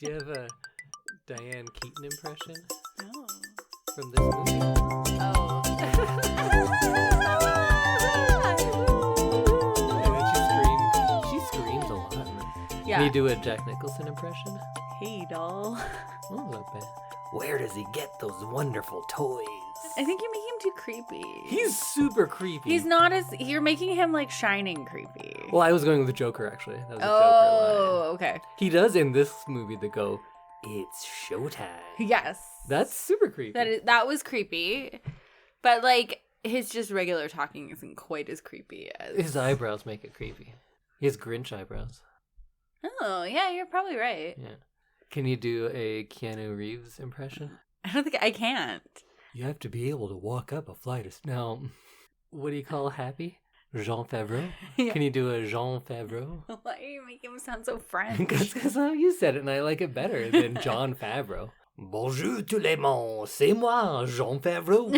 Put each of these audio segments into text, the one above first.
Do you have a Diane Keaton impression Oh. from this movie? Oh. And then she screams a lot in it. Yeah. Can you do a Jack Nicholson impression? Hey, doll. Oh, not bad. Where does he get those wonderful toys? I think you're making him too creepy. He's super creepy. He's not as... You're making him, like, Shining creepy. Well, I was going with the Joker, actually. That was a Joker Oh, line. okay. He does in this movie the go, it's showtime. Yes. That's super creepy. That was creepy. But, like, his just regular talking isn't quite as creepy as... His eyebrows make it creepy. He has Grinch eyebrows. Oh, yeah, you're probably right. Yeah. Can you do a Keanu Reeves impression? I don't think I can't. You have to be able to walk up a flight of... Now, what do you call happy? Jean Favreau? Yeah. Can you do a Jean Favreau? Why are you making him sound so French? Because how you said it, and I like it better than John Favreau. Bonjour tout le monde, c'est moi, Jean Favreau.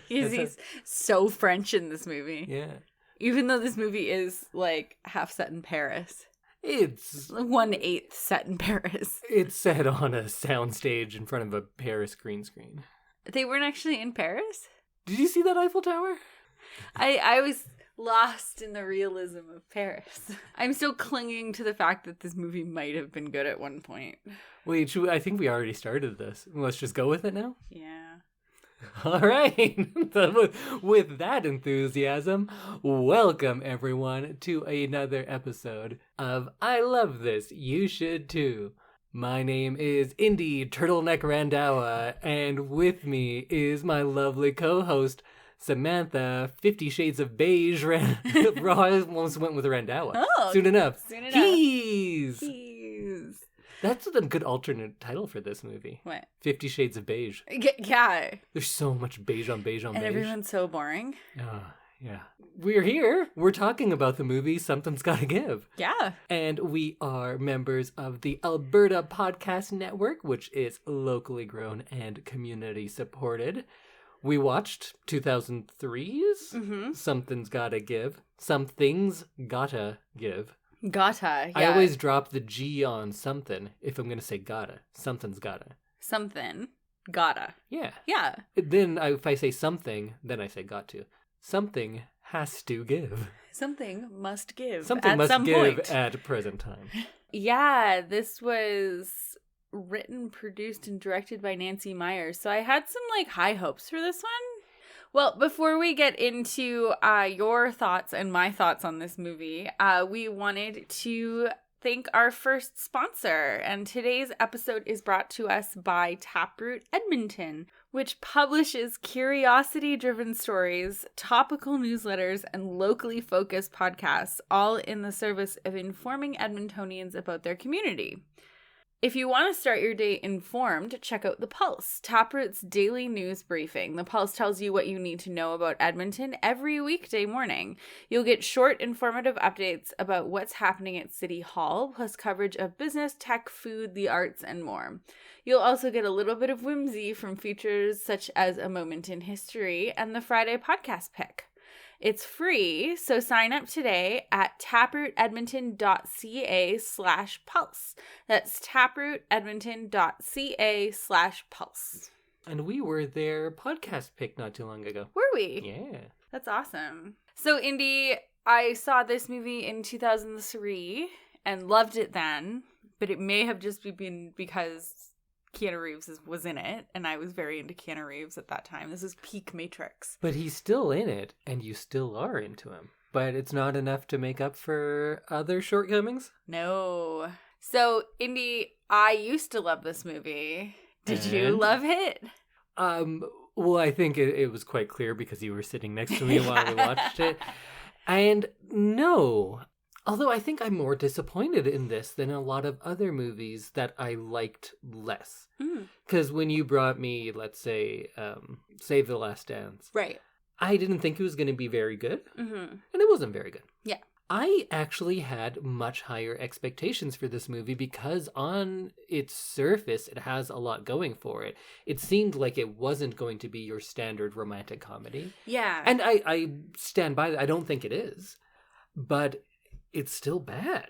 He's so French in this movie. Yeah. Even though this movie is, like, half set in Paris. It's 1/8 set in Paris. It's set on a soundstage in front of a Paris green screen. They weren't actually in Paris? Did you see that Eiffel Tower? I was lost in the realism of Paris. I'm still clinging to the fact that this movie might have been good at one point. Wait, I think we already started this. Let's just go with it now? Yeah. All right. With that enthusiasm, welcome everyone to another episode of I Love This, You Should Too. My name is Indy Turtleneck Randawa, and with me is my lovely co-host, Samantha 50 Shades of Beige. I almost went with Randawa. Oh, Soon enough. Soon enough. Keys. Keys. That's a good alternate title for this movie. What? 50 Shades of Beige. Yeah. There's so much beige on beige on And beige. everyone's so boring. Yeah. We're here. We're talking about the movie Something's Gotta Give. Yeah. And we are members of the Alberta Podcast Network, which is locally grown and community supported. We watched 2003's Something's Gotta Give. Something's Gotta Give. Gotta. Yeah. I always drop the G on something if I'm going to say gotta. Something's gotta. Something. Gotta. Yeah. Yeah. Then if I say something, then I say got to. Something has to give. Something must give. Something at must some give point. at present time. Yeah, this was written, produced, and directed by Nancy Meyer. So I had some like high hopes for this one. Well, before we get into your thoughts and my thoughts on this movie, we wanted to thank our first sponsor. And today's episode is brought to us by Taproot Edmonton, which publishes curiosity-driven stories, topical newsletters, and locally focused podcasts, all in the service of informing Edmontonians about their community. If you want to start your day informed, check out The Pulse, Taproot's daily news briefing. The Pulse tells you what you need to know about Edmonton every weekday morning. You'll get short, informative updates about what's happening at City Hall, plus coverage of business, tech, food, the arts, and more. You'll also get a little bit of whimsy from features such as A Moment in History and the Friday Podcast Pick. It's free, so sign up today at taprootedmonton.ca/pulse. That's taprootedmonton.ca/pulse. And we were their podcast pick not too long ago. Were we? Yeah. That's awesome. So, Indy, I saw this movie in 2003 and loved it then, but it may have just been because Keanu Reeves was in it, and I was very into Keanu Reeves at that time. This is peak Matrix. But he's still in it, and you still are into him. But it's not enough to make up for other shortcomings? No. So, Indy, I used to love this movie. Did you love it? Well, I think it was quite clear because you were sitting next to me while we watched it. And no. Although I think I'm more disappointed in this than a lot of other movies that I liked less. Because when you brought me, let's say, Save the Last Dance. Right. I didn't think it was going to be very good. Mm-hmm. And it wasn't very good. Yeah. I actually had much higher expectations for this movie because on its surface, it has a lot going for it. It seemed like it wasn't going to be your standard romantic comedy. Yeah. And I stand by that. I don't think it is. But it's still bad.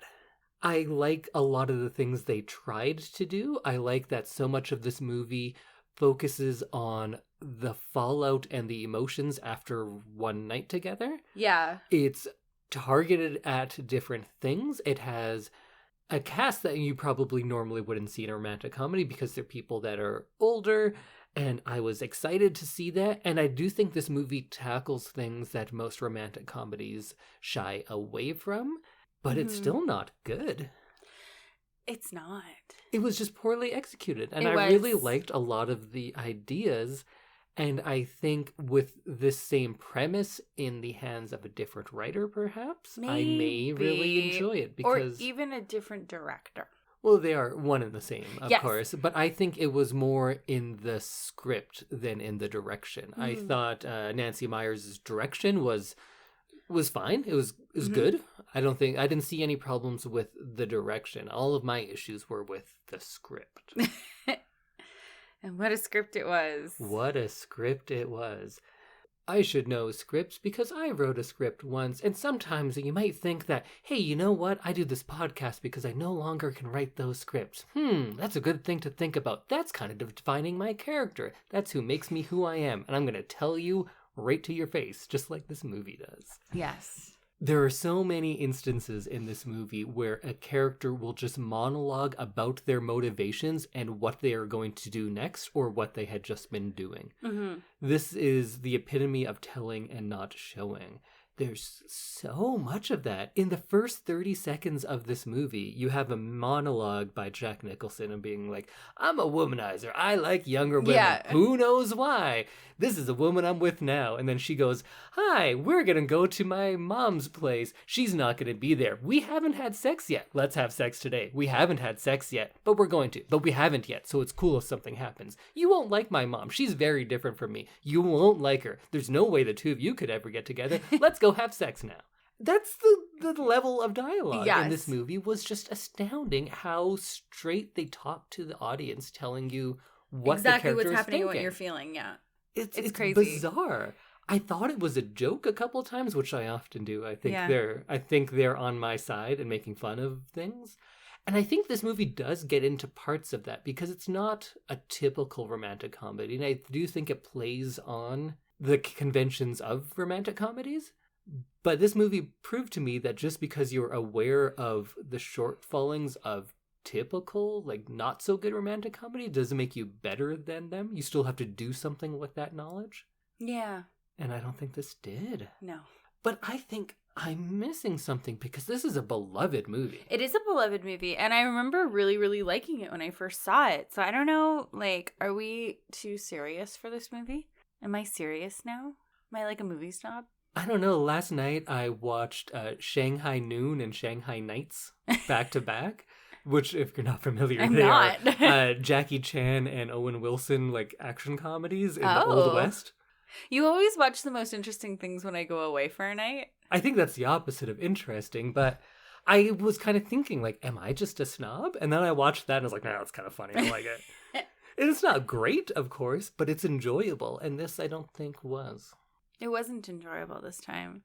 I like a lot of the things they tried to do. I like that so much of this movie focuses on the fallout and the emotions after one night together. Yeah. It's targeted at different things. It has a cast that you probably normally wouldn't see in a romantic comedy because they're people that are older, and I was excited to see that. And I do think this movie tackles things that most romantic comedies shy away from, but it's still not good. It's not. It was just poorly executed, and I really liked a lot of the ideas. And I think with this same premise in the hands of a different writer, perhaps, I may really enjoy it. Because, or even a different director. Well, they are one and the same, of course. But I think it was more in the script than in the direction. I thought Nancy Meyers' direction was fine. It was good. I didn't see any problems with the direction. All of my issues were with the script. And what a script it was. What a script it was. I should know scripts because I wrote a script once, and sometimes you might think that, hey, you know what? I do this podcast because I no longer can write those scripts. That's a good thing to think about. That's kind of defining my character. That's who makes me who I am. And I'm going to tell you right to your face, just like this movie does. Yes. There are so many instances in this movie where a character will just monologue about their motivations and what they are going to do next or what they had just been doing. This is the epitome of telling and not showing. There's so much of that. In the first 30 seconds of this movie, you have a monologue by Jack Nicholson and being like, I'm a womanizer. I like younger women. Yeah. Who knows why? This is a woman I'm with now. And then she goes, hi, we're going to go to my mom's place. She's not going to be there. We haven't had sex yet. Let's have sex today. We haven't had sex yet, but we're going to. But we haven't yet, so it's cool if something happens. You won't like my mom. She's very different from me. You won't like her. There's no way the two of you could ever get together. Let's go have sex now. That's the level of dialogue in this movie. Was just astounding how straight they talk to the audience, telling you what exactly the what's character is happening thinking. And what you're feeling. Yeah, it's crazy, bizarre. I thought it was a joke a couple times, which I often do. I think they're on my side and making fun of things. And I think this movie does get into parts of that because it's not a typical romantic comedy. And I do think it plays on the conventions of romantic comedies. But this movie proved to me that just because you're aware of the shortfallings of typical, like, not so good romantic comedy doesn't make you better than them. You still have to do something with that knowledge. Yeah. And I don't think this did. No. But I think I'm missing something because this is a beloved movie. It is a beloved movie. And I remember really, really liking it when I first saw it. So I don't know, like, are we too serious for this movie? Am I serious now? Am I like a movie snob? I don't know. Last night I watched Shanghai Noon and Shanghai Nights back to back. Which, if you're not familiar, are Jackie Chan and Owen Wilson, like, action comedies in the Old West. You always watch the most interesting things when I go away for a night. I think that's the opposite of interesting, but I was kind of thinking, like, am I just a snob? And then I watched that and I was like, nah, it's kind of funny. I like it. And it's not great, of course, but it's enjoyable. And this I don't think was. It wasn't enjoyable this time.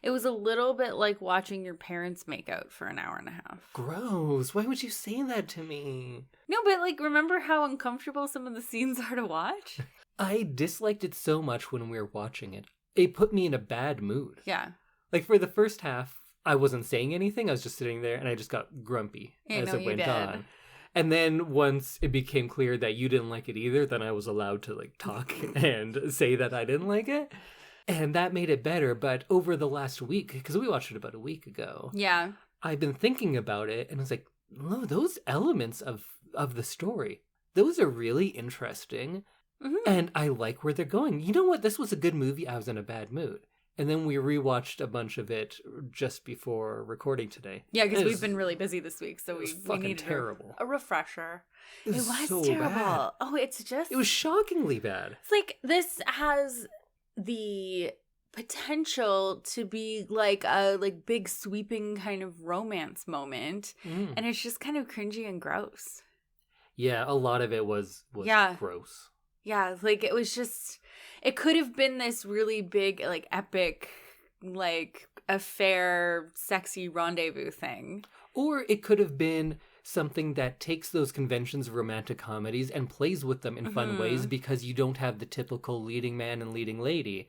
It was a little bit like watching your parents make out for an hour and a half. Gross. Why would you say that to me? No, but, like, remember how uncomfortable some of the scenes are to watch? I disliked it so much when we were watching it. It put me in a bad mood. Yeah. Like, for the first half, I wasn't saying anything. I was just sitting there and I just got grumpy as it went on. And then once it became clear that you didn't like it either, then I was allowed to, like, talk and say that I didn't like it. And that made it better, but over the last week, because we watched it about a week ago, I've been thinking about it, and I was like, no, those elements of the story, those are really interesting, and I like where they're going. You know what? This was a good movie. I was in a bad mood. And then we rewatched a bunch of it just before recording today. Yeah, because we've been really busy this week, so we needed terrible. A refresher. It was so terrible. Bad. Oh, it's just... It was shockingly bad. It's like, this has the potential to be like a big sweeping kind of romance moment, and it's just kind of cringy and gross. Yeah, a lot of it was gross. Yeah, like, it was just, it could have been this really big, like, epic, like, affair, sexy rendezvous thing. Or it could have been something that takes those conventions of romantic comedies and plays with them in fun ways, because you don't have the typical leading man and leading lady.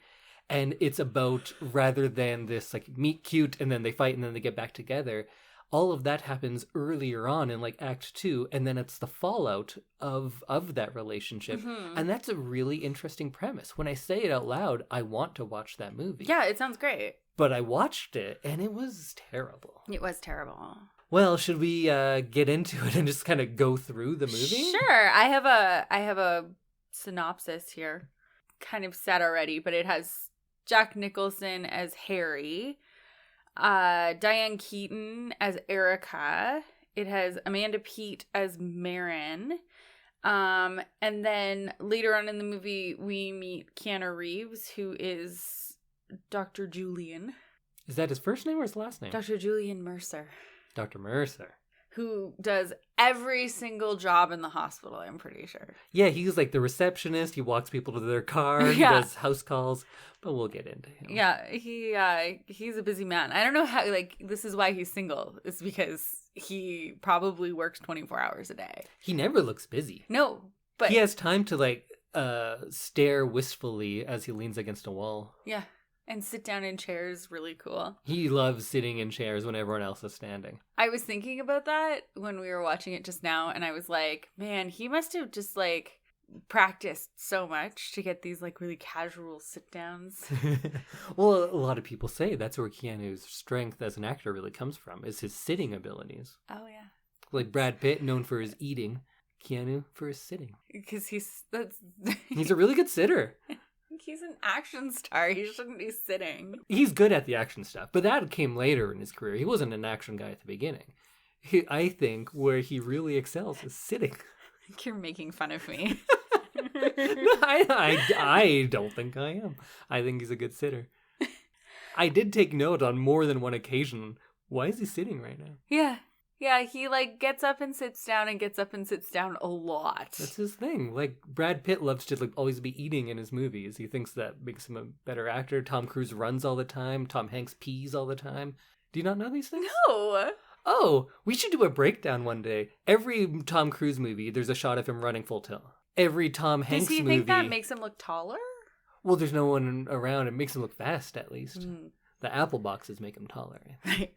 And it's about, rather than this like meet cute and then they fight and then they get back together, all of that happens earlier on in like Act 2, and then it's the fallout of that relationship. And that's a really interesting premise. When I say it out loud, I want to watch that movie. Yeah, it sounds great. But I watched it and it was terrible. It was terrible. Well, should we get into it and just kind of go through the movie? Sure. I have a synopsis here. Kind of said already, but it has Jack Nicholson as Harry, Diane Keaton as Erica. It has Amanda Peet as Marin. And then later on in the movie, we meet Keanu Reeves, who is Dr. Julian. Is that his first name or his last name? Dr. Julian Mercer. Dr. Mercer. Who does every single job in the hospital, I'm pretty sure. Yeah, he's like the receptionist. He walks people to their car. He does house calls. But we'll get into him. Yeah, he's a busy man. I don't know how, like, this is why he's single. It's because he probably works 24 hours a day. He never looks busy. No, but... He has time to, like, stare wistfully as he leans against a wall. Yeah, and sit down in chairs, really cool. He loves sitting in chairs when everyone else is standing. I was thinking about that when we were watching it just now, and I was like, man, he must have just, like, practiced so much to get these, like, really casual sit-downs. Well, a lot of people say that's where Keanu's strength as an actor really comes from, is his sitting abilities. Oh, yeah. Like Brad Pitt, known for his eating. Keanu for his sitting. Because he's a really good sitter. He's an action star. He shouldn't be sitting. He's good at the action stuff, but that came later in his career. He wasn't an action guy at the beginning. I think where he really excels is sitting. I think you're making fun of me. I don't think I am. I think he's a good sitter. I did take note on more than one occasion. Why is he sitting right now? Yeah. Yeah, he, like, gets up and sits down and gets up and sits down a lot. That's his thing. Like, Brad Pitt loves to, like, always be eating in his movies. He thinks that makes him a better actor. Tom Cruise runs all the time. Tom Hanks pees all the time. Do you not know these things? No. Oh, we should do a breakdown one day. Every Tom Cruise movie, there's a shot of him running full tilt. Every Tom Hanks movie... Does he think that makes him look taller? Well, there's no one around. It makes him look fast, at least. Mm. The apple boxes make him taller. Right.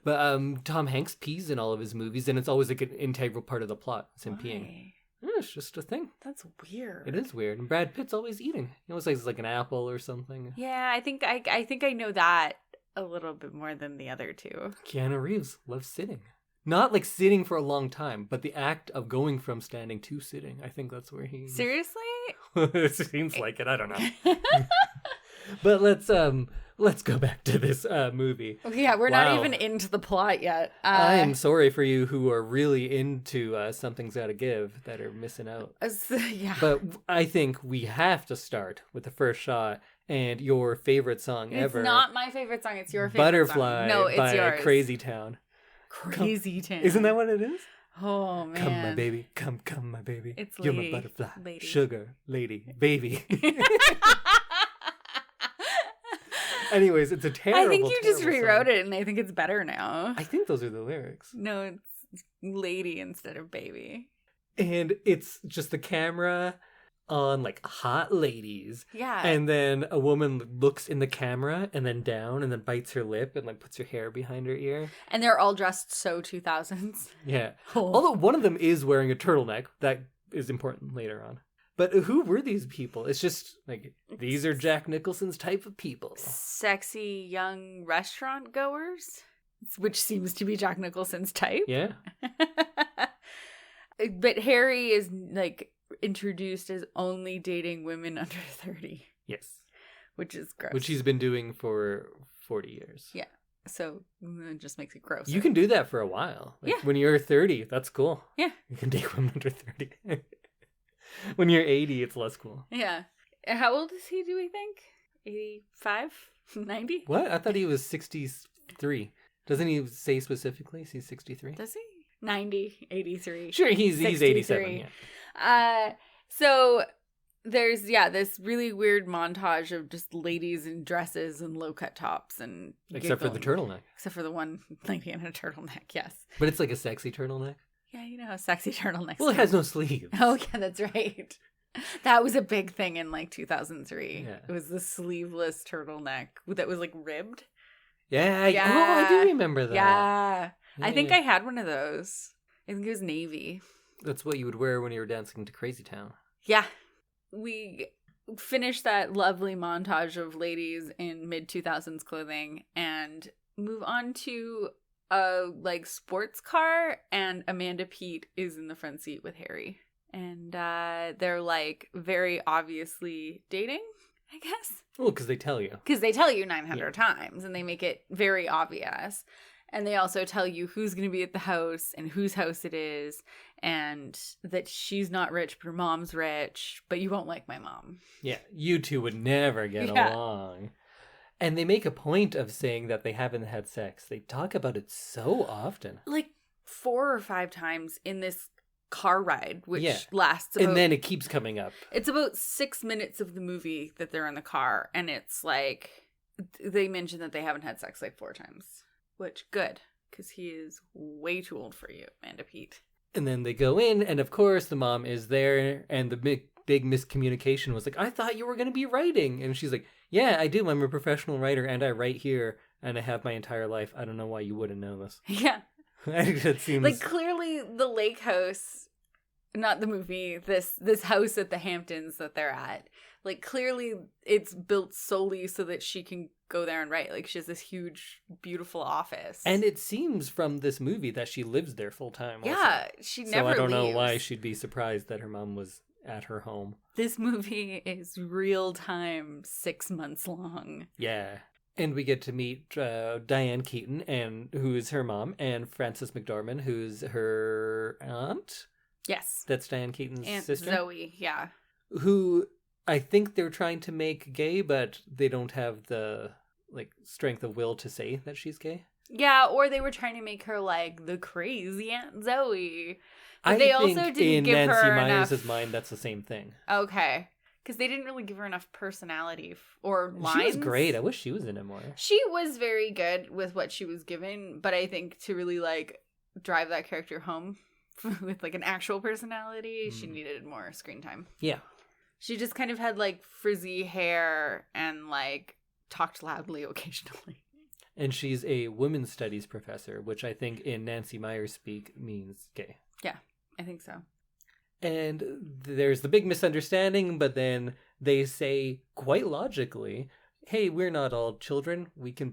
But Tom Hanks pees in all of his movies, and it's always like an integral part of the plot. It's him peeing. Yeah, it's just a thing. That's weird. It is weird. And Brad Pitt's always eating. He always likes like an apple or something. Yeah, I think I know that a little bit more than the other two. Keanu Reeves loves sitting. Not like sitting for a long time, but the act of going from standing to sitting. I think that's where he... Seriously? It seems like it. I don't know. But let's go back to this movie. Yeah, we're not even into the plot yet. I am sorry for you who are really into Something's Gotta Give that are missing out. Yeah. But I think we have to start with the first shot and your favorite song ever. It's not my favorite song. It's your favorite Butterfly song. No, it's by yours. Crazy Town. Crazy Town. Isn't that what it is? Oh, man. Come, my baby. Come, my baby. It's You're lady. my butterfly. Lady. Sugar. Lady. Baby. Anyways, it's a terrible, I think you just rewrote song. it, and I think it's better now. I think those are the lyrics. No, it's lady instead of baby. And it's just the camera on, like, hot ladies. Yeah. And then a woman looks in the camera and then down and then bites her lip and, like, puts her hair behind her ear. And they're all dressed so 2000s. Yeah. Oh. Although one of them is wearing a turtleneck. That is important later on. But who were these people? It's just, like, these are Jack Nicholson's type of people. Sexy young restaurant goers, which seems to be Jack Nicholson's type. Yeah. But Harry is, like, introduced as only dating women under 30. Yes. Which is gross. Which he's been doing for 40 years. Yeah. So it just makes it gross. You can do that for a while. Like, yeah. When you're 30, that's cool. Yeah. You can date women under 30. When you're 80, it's less cool. Yeah. How old is he, do we think? 85? 90? What? I thought he was 63. Doesn't he say specifically he's 63? Does he? 90, 83. Sure, he's 87. Yeah. So there's this really weird montage of just ladies in dresses and low-cut tops and Except for the turtleneck. Except for the one lady in a turtleneck, yes. But it's like a sexy turtleneck. Yeah, you know how sexy turtlenecks Well, it has no sleeves. Oh, yeah, that's right. That was a big thing in like 2003. Yeah. It was the sleeveless turtleneck that was like ribbed. Yeah. Oh, I do remember that. Yeah. I think Yeah. I had one of those. I think it was navy. That's what you would wear when you were dancing to Crazy Town. Yeah. We finished that lovely montage of ladies in mid-2000s clothing and move on to a like sports car, and Amanda Peet is in the front seat with Harry. And they're like very obviously dating, I guess. Well, because they tell you. Because they tell you 900 times and they make it very obvious. And they also tell you who's going to be at the house and whose house it is, and that she's not rich, but her mom's rich, but you won't like my mom. Yeah, you two would never get along. And they make a point of saying that they haven't had sex. They talk about it so often. Like 4 or 5 times in this car ride, which lasts about... And then it keeps coming up. It's about 6 minutes of the movie that they're in the car, and it's like, they mention that they haven't had sex like 4 times. Which, good, because he is way too old for you, Amanda Peet. And then they go in, and of course the mom is there, and the big miscommunication was like, I thought you were going to be writing. And she's like, yeah, I do. I'm a professional writer, and I write here, and I have my entire life. I don't know why you wouldn't know this. Yeah. It seems... Like, clearly the lake house, not the movie, this house at the Hamptons that they're at, like, clearly it's built solely so that she can go there and write. Like, she has this huge, beautiful office. And it seems from this movie that she lives there full time. Yeah, she never leaves. So I don't know why she'd be surprised that her mom was at her home. This movie is real time, 6 months long. Yeah. And we get to meet Diane Keaton, and who is her mom, and Frances McDormand, who's her aunt. Yes. That's Diane Keaton's Aunt sister. Zoe, yeah. Who I think they're trying to make gay, but they don't have the like strength of will to say that she's gay. Yeah, or they were trying to make her like the crazy Aunt Zoe. But I they think also didn't give Nancy her Meyers' enough... mind, that's the same thing. Okay. Because they didn't really give her enough personality or lines. She was great. I wish she was in it more. She was very good with what she was given, but I think to really like drive that character home with like an actual personality, she needed more screen time. Yeah. She just kind of had like frizzy hair and like talked loudly occasionally. And she's a women's studies professor, which I think in Nancy Meyers speak means gay. Yeah, I think so. And there's the big misunderstanding, but then they say quite logically, hey, we're not all children. We can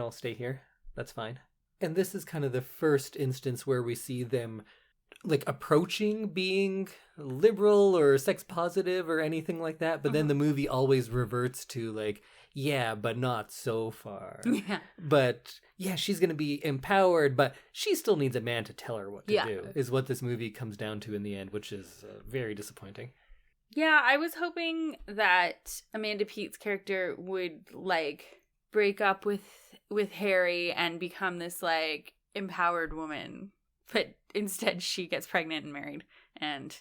all stay here. That's fine. And this is kind of the first instance where we see them like approaching being liberal or sex positive or anything like that. But then the movie always reverts to like, yeah, but not so far. Yeah. But yeah, she's going to be empowered, but she still needs a man to tell her what to do, is what this movie comes down to in the end, which is very disappointing. Yeah, I was hoping that Amanda Peet's character would like break up with Harry and become this like empowered woman. But instead she gets pregnant and married and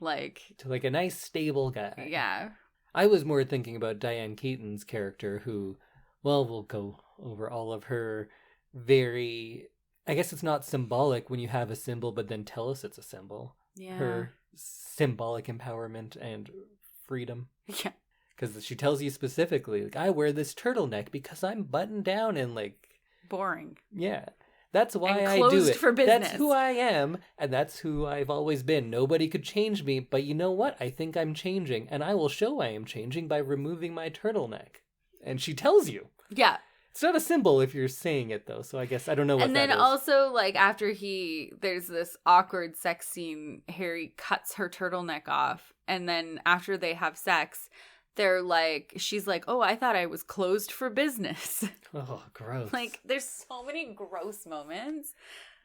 like... to like a nice stable guy. Yeah. I was more thinking about Diane Keaton's character who, well, we'll go over all of her very... I guess it's not symbolic when you have a symbol, but then tell us it's a symbol. Yeah. Her symbolic empowerment and freedom. Yeah. Because she tells you specifically, like, I wear this turtleneck because I'm buttoned down and like... boring. Yeah. That's why and I do closed it. For business. That's who I am, and that's who I've always been. Nobody could change me, but you know what? I think I'm changing, and I will show I am changing by removing my turtleneck. And she tells you. Yeah. It's not a symbol if you're saying it, though, so I guess I don't know what that is. And then also, like, after there's this awkward sex scene, Harry cuts her turtleneck off, and then after they have sex... they're like, she's like, oh, I thought I was closed for business. Oh, gross. Like, there's so many gross moments.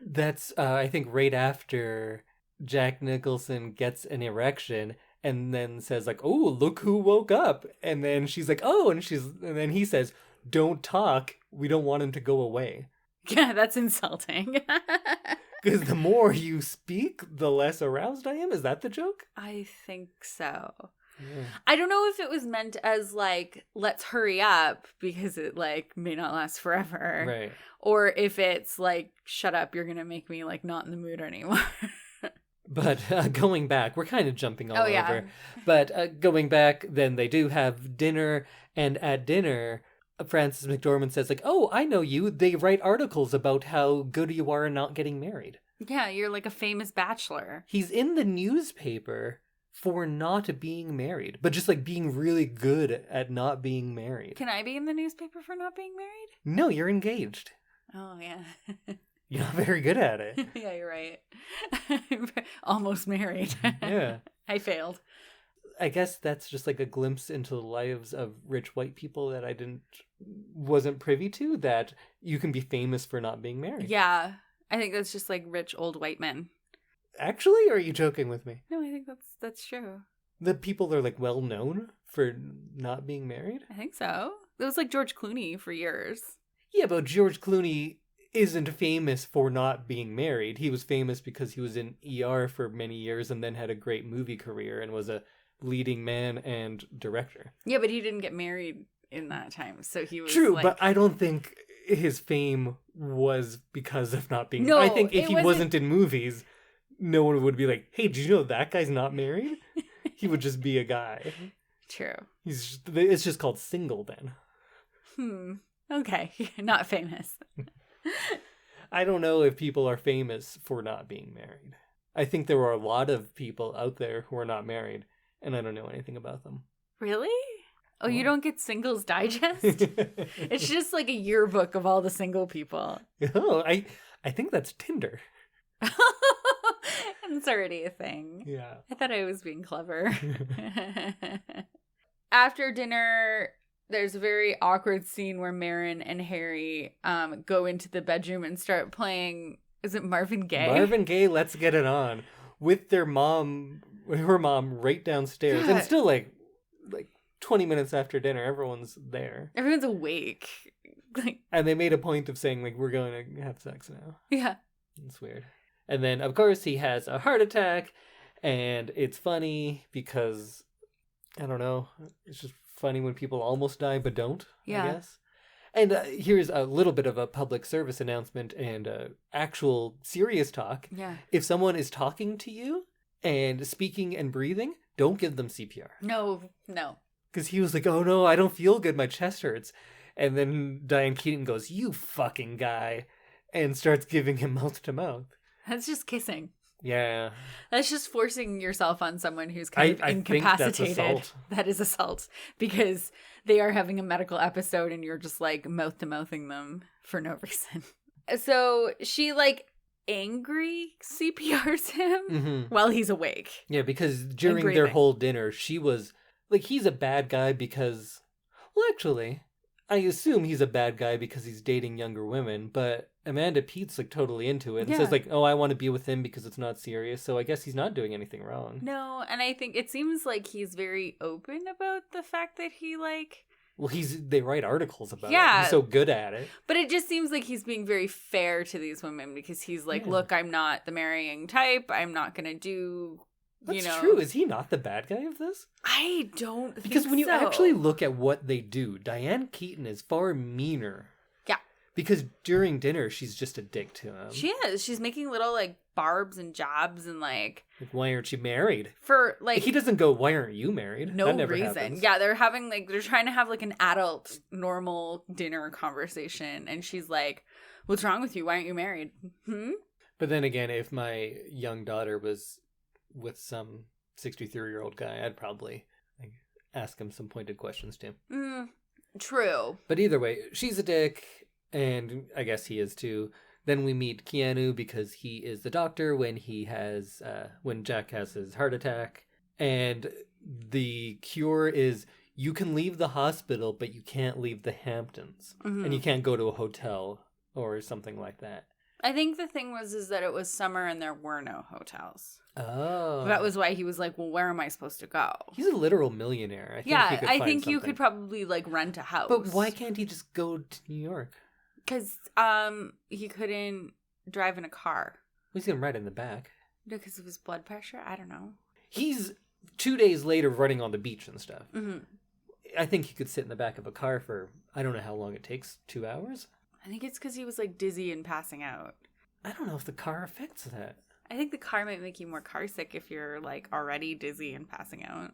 That's, I think, right after Jack Nicholson gets an erection and then says, like, oh, look who woke up. And then she's like, oh, and then he says, don't talk. We don't want him to go away. Yeah, that's insulting. Because the more you speak, the less aroused I am. Is that the joke? I think so. Yeah. I don't know if it was meant as like, let's hurry up because it like may not last forever. Right. Or if it's like, shut up, you're going to make me like not in the mood anymore. But going back, we're kind of jumping all yeah. over. But going back, then they do have dinner. And at dinner, Frances McDormand says, like, oh, I know you. They write articles about how good you are in not getting married. Yeah, you're like a famous bachelor. He's in the newspaper for not being married, but just like being really good at not being married. Can I be in the newspaper for not being married? No, you're engaged. Oh, yeah. You're not very good at it. Yeah, you're right. Almost married. Yeah. I failed. I guess that's just like a glimpse into the lives of rich white people that I wasn't privy to, that you can be famous for not being married. Yeah. I think that's just like rich old white men. Actually, or are you joking with me? No, I think that's true. The people are like well known for not being married? I think so. It was like George Clooney for years. Yeah, but George Clooney isn't famous for not being married. He was famous because he was in ER for many years and then had a great movie career and was a leading man and director. Yeah, but he didn't get married in that time. So he was True, like... but I don't think his fame was because of not being... No, I think if it he wasn't in movies, no one would be like, hey, did you know that guy's not married? He would just be a guy. True. It's just called single then. Okay. Not famous. I don't know if people are famous for not being married. I think there are a lot of people out there who are not married, and I don't know anything about them. Really? Oh, you don't get Singles Digest? It's just like a yearbook of all the single people. Oh, I think that's Tinder. It's already a thing. Yeah. I thought I was being clever. After dinner, there's a very awkward scene where Marin and Harry go into the bedroom and start playing, is it Marvin Gaye? Marvin Gaye, Let's Get It On, with her mom right downstairs. Yeah. And it's still like 20 minutes after dinner, everyone's there. Everyone's awake. And they made a point of saying, like, we're going to have sex now. Yeah. It's weird. And then, of course, he has a heart attack, and it's funny because, I don't know, it's just funny when people almost die but don't, Yeah. I guess. And here's a little bit of a public service announcement and actual serious talk. Yeah. If someone is talking to you and speaking and breathing, don't give them CPR. No. Because he was like, oh no, I don't feel good, my chest hurts. And then Diane Keaton goes, you fucking guy, and starts giving him mouth to mouth. That's just kissing. Yeah. That's just forcing yourself on someone who's kind of I incapacitated. think that's assault. That is assault. Because they are having a medical episode and you're just like mouth to mouthing them for no reason. So she like angry CPRs him while he's awake. Yeah, because during their whole dinner, she was like, he's a bad guy because, well, actually, I assume he's a bad guy because he's dating younger women, but Amanda Pete's like totally into it and says like, oh, I want to be with him because it's not serious, so I guess he's not doing anything wrong. No, and I think it seems like he's very open about the fact that he like... Well, they write articles about it. He's so good at it. But it just seems like he's being very fair to these women because he's like, look, I'm not the marrying type. I'm not going to do... That's true. Is he not the bad guy of this? I don't think Because when you actually look at what they do, Diane Keaton is far meaner. Yeah. Because during dinner, she's just a dick to him. She is. She's making little, like, barbs and jabs and, like... why aren't you married? For, like... He doesn't go, why aren't you married? No that never reason. happens. Yeah, they're trying to have, like, an adult, normal dinner conversation. And she's like, what's wrong with you? Why aren't you married? But then again, if my young daughter was with some 63-year-old guy, I'd probably ask him some pointed questions too. True. But either way, she's a dick, and I guess he is too. Then we meet Keanu because he is the doctor when Jack has his heart attack. And the cure is you can leave the hospital, but you can't leave the Hamptons. And you can't go to a hotel or something like that. I think the thing is that it was summer and there were no hotels. Oh. That was why he was like, well, where am I supposed to go? He's a literal millionaire. I think you could probably like rent a house. But why can't he just go to New York? Because he couldn't drive in a car. He's going right in the back. Because of his blood pressure? I don't know. He's 2 days later running on the beach and stuff. Mm-hmm. I think he could sit in the back of a car for, I don't know how long it takes, 2 hours? I think it's because he was like dizzy and passing out. I don't know if the car affects that. I think the car might make you more car sick if you're like already dizzy and passing out.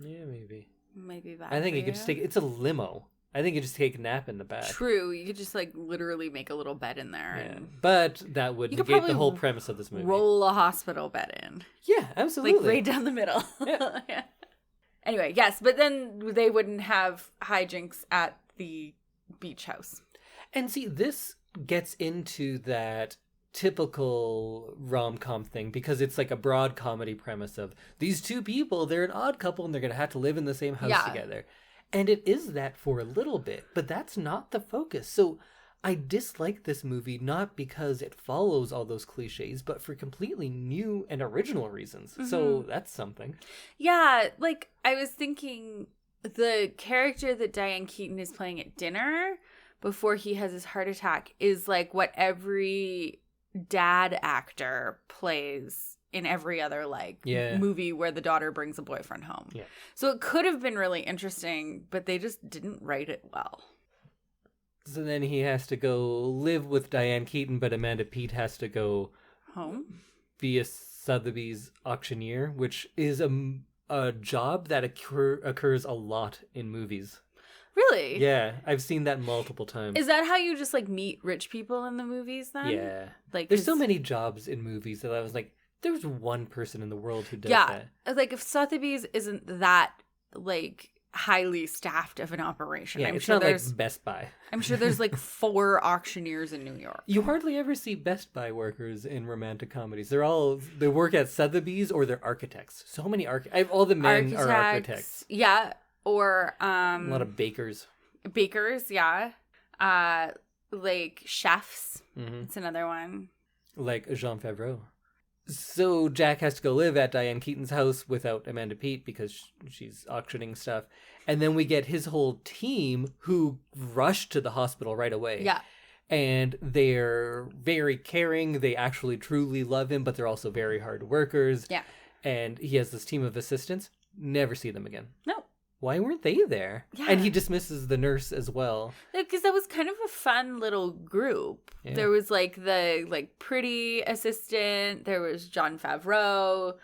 Yeah, maybe. Might be bad. I think you could just take, it's a limo. I think you just take a nap in the back. True. You could just like literally make a little bed in there. Yeah. And But that would negate the whole premise of this movie. Roll a hospital bed in. Yeah, absolutely. Like right down the middle. Yeah. Yeah. Anyway, yes, but then they wouldn't have hijinks at the beach house. And see, this gets into that typical rom-com thing because it's like a broad comedy premise of these two people, they're an odd couple and they're going to have to live in the same house together. And it is that for a little bit, but that's not the focus. So I dislike this movie not because it follows all those cliches, but for completely new and original reasons. Mm-hmm. So that's something. Yeah, like I was thinking the character that Diane Keaton is playing at dinner before he has his heart attack is like what every dad actor plays in every other like movie where the daughter brings a boyfriend home. Yeah. So it could have been really interesting, but they just didn't write it well. So then he has to go live with Diane Keaton, but Amanda Peet has to go home, be a Sotheby's auctioneer, which is a job that occurs a lot in movies. Really? Yeah, I've seen that multiple times. Is that how you just like meet rich people in the movies then? Yeah. Like there's so many jobs in movies that I was like, there's one person in the world who does that. Yeah, like if Sotheby's isn't that like highly staffed of an operation, it's not like Best Buy. I'm sure there's like 4 auctioneers in New York. You hardly ever see Best Buy workers in romantic comedies. They work at Sotheby's or they're architects. So many all the men are architects. Yeah, or a lot of bakers. Bakers, yeah. Like chefs. Mm-hmm. It's another one. Like Jean Favreau. So Jack has to go live at Diane Keaton's house without Amanda Peet because she's auctioning stuff. And then we get his whole team who rush to the hospital right away. Yeah. And they're very caring. They actually truly love him, but they're also very hard workers. Yeah. And he has this team of assistants. Never see them again. No. Why weren't they there? Yeah. And he dismisses the nurse as well. Because that was kind of a fun little group. Yeah. There was like the pretty assistant. There was Jon Favreau.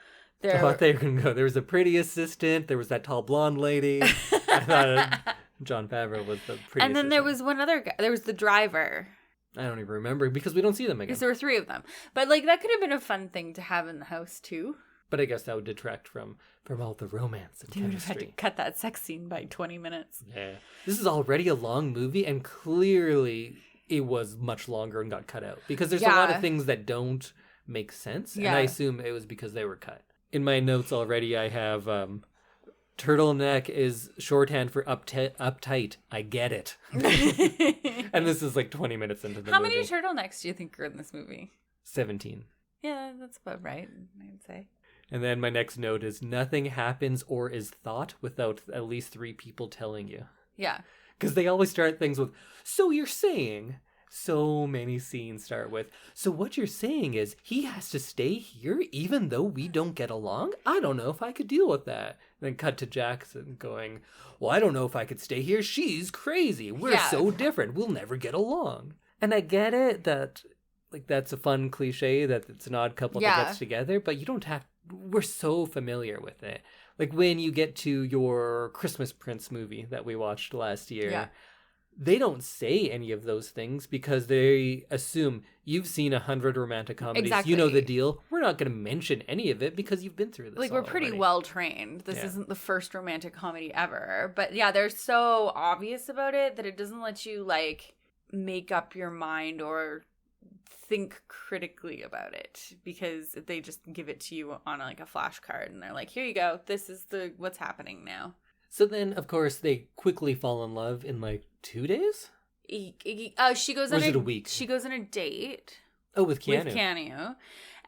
I thought they were going to go. There was a pretty assistant. There was that tall blonde lady. I thought Jon Favreau was the pretty And then assistant. There was one other guy. There was the driver. I don't even remember because we don't see them again. Because there were 3 of them. But like that could have been a fun thing to have in the house too. But I guess that would detract from all the romance and chemistry. You would have had to cut that sex scene by 20 minutes. Yeah. This is already a long movie, and clearly it was much longer and got cut out. Because there's a lot of things that don't make sense, and I assume it was because they were cut. In my notes already, I have turtleneck is shorthand for uptight. I get it. And this is like 20 minutes into the movie. How many turtlenecks do you think are in this movie? 17. Yeah, that's about right, I'd say. And then my next note is nothing happens or is thought without at least 3 people telling you. Yeah. Because they always start things with, so you're saying, so many scenes start with, so what you're saying is he has to stay here even though we don't get along? I don't know if I could deal with that. And then cut to Jackson going, well, I don't know if I could stay here. She's crazy. We're so different. We'll never get along. And I get it that, like, that's a fun cliche that it's an odd couple that gets together, but you don't have, we're so familiar with it. Like when you get to your Christmas Prince movie that we watched last year, they don't say any of those things because they assume you've seen 100 romantic comedies. Exactly. You know the deal. We're not going to mention any of it because you've been through this. Like, we're pretty well trained. This isn't the first romantic comedy ever. But yeah, they're so obvious about it that it doesn't let you like make up your mind or think critically about it because they just give it to you on like a flashcard and they're like, here you go, this is what's happening now. So then of course they quickly fall in love in like 2 days. She goes on a week. She goes on a date. Oh, with Keanu.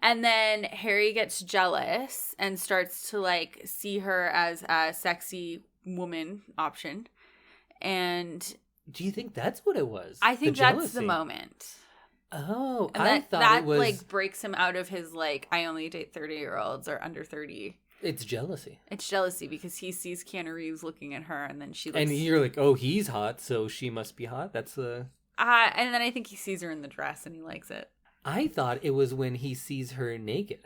And then Harry gets jealous and starts to like see her as a sexy woman option. And do you think that's what it was? I think that's the moment. Oh, and I thought it was... like breaks him out of his like I only date 30-year-olds or under 30. It's jealousy. It's jealousy because he sees Keanu Reeves looking at her, and then she looks... And you're like, oh, he's hot, so she must be hot. That's the... and then I think he sees her in the dress, and he likes it. I thought it was when he sees her naked.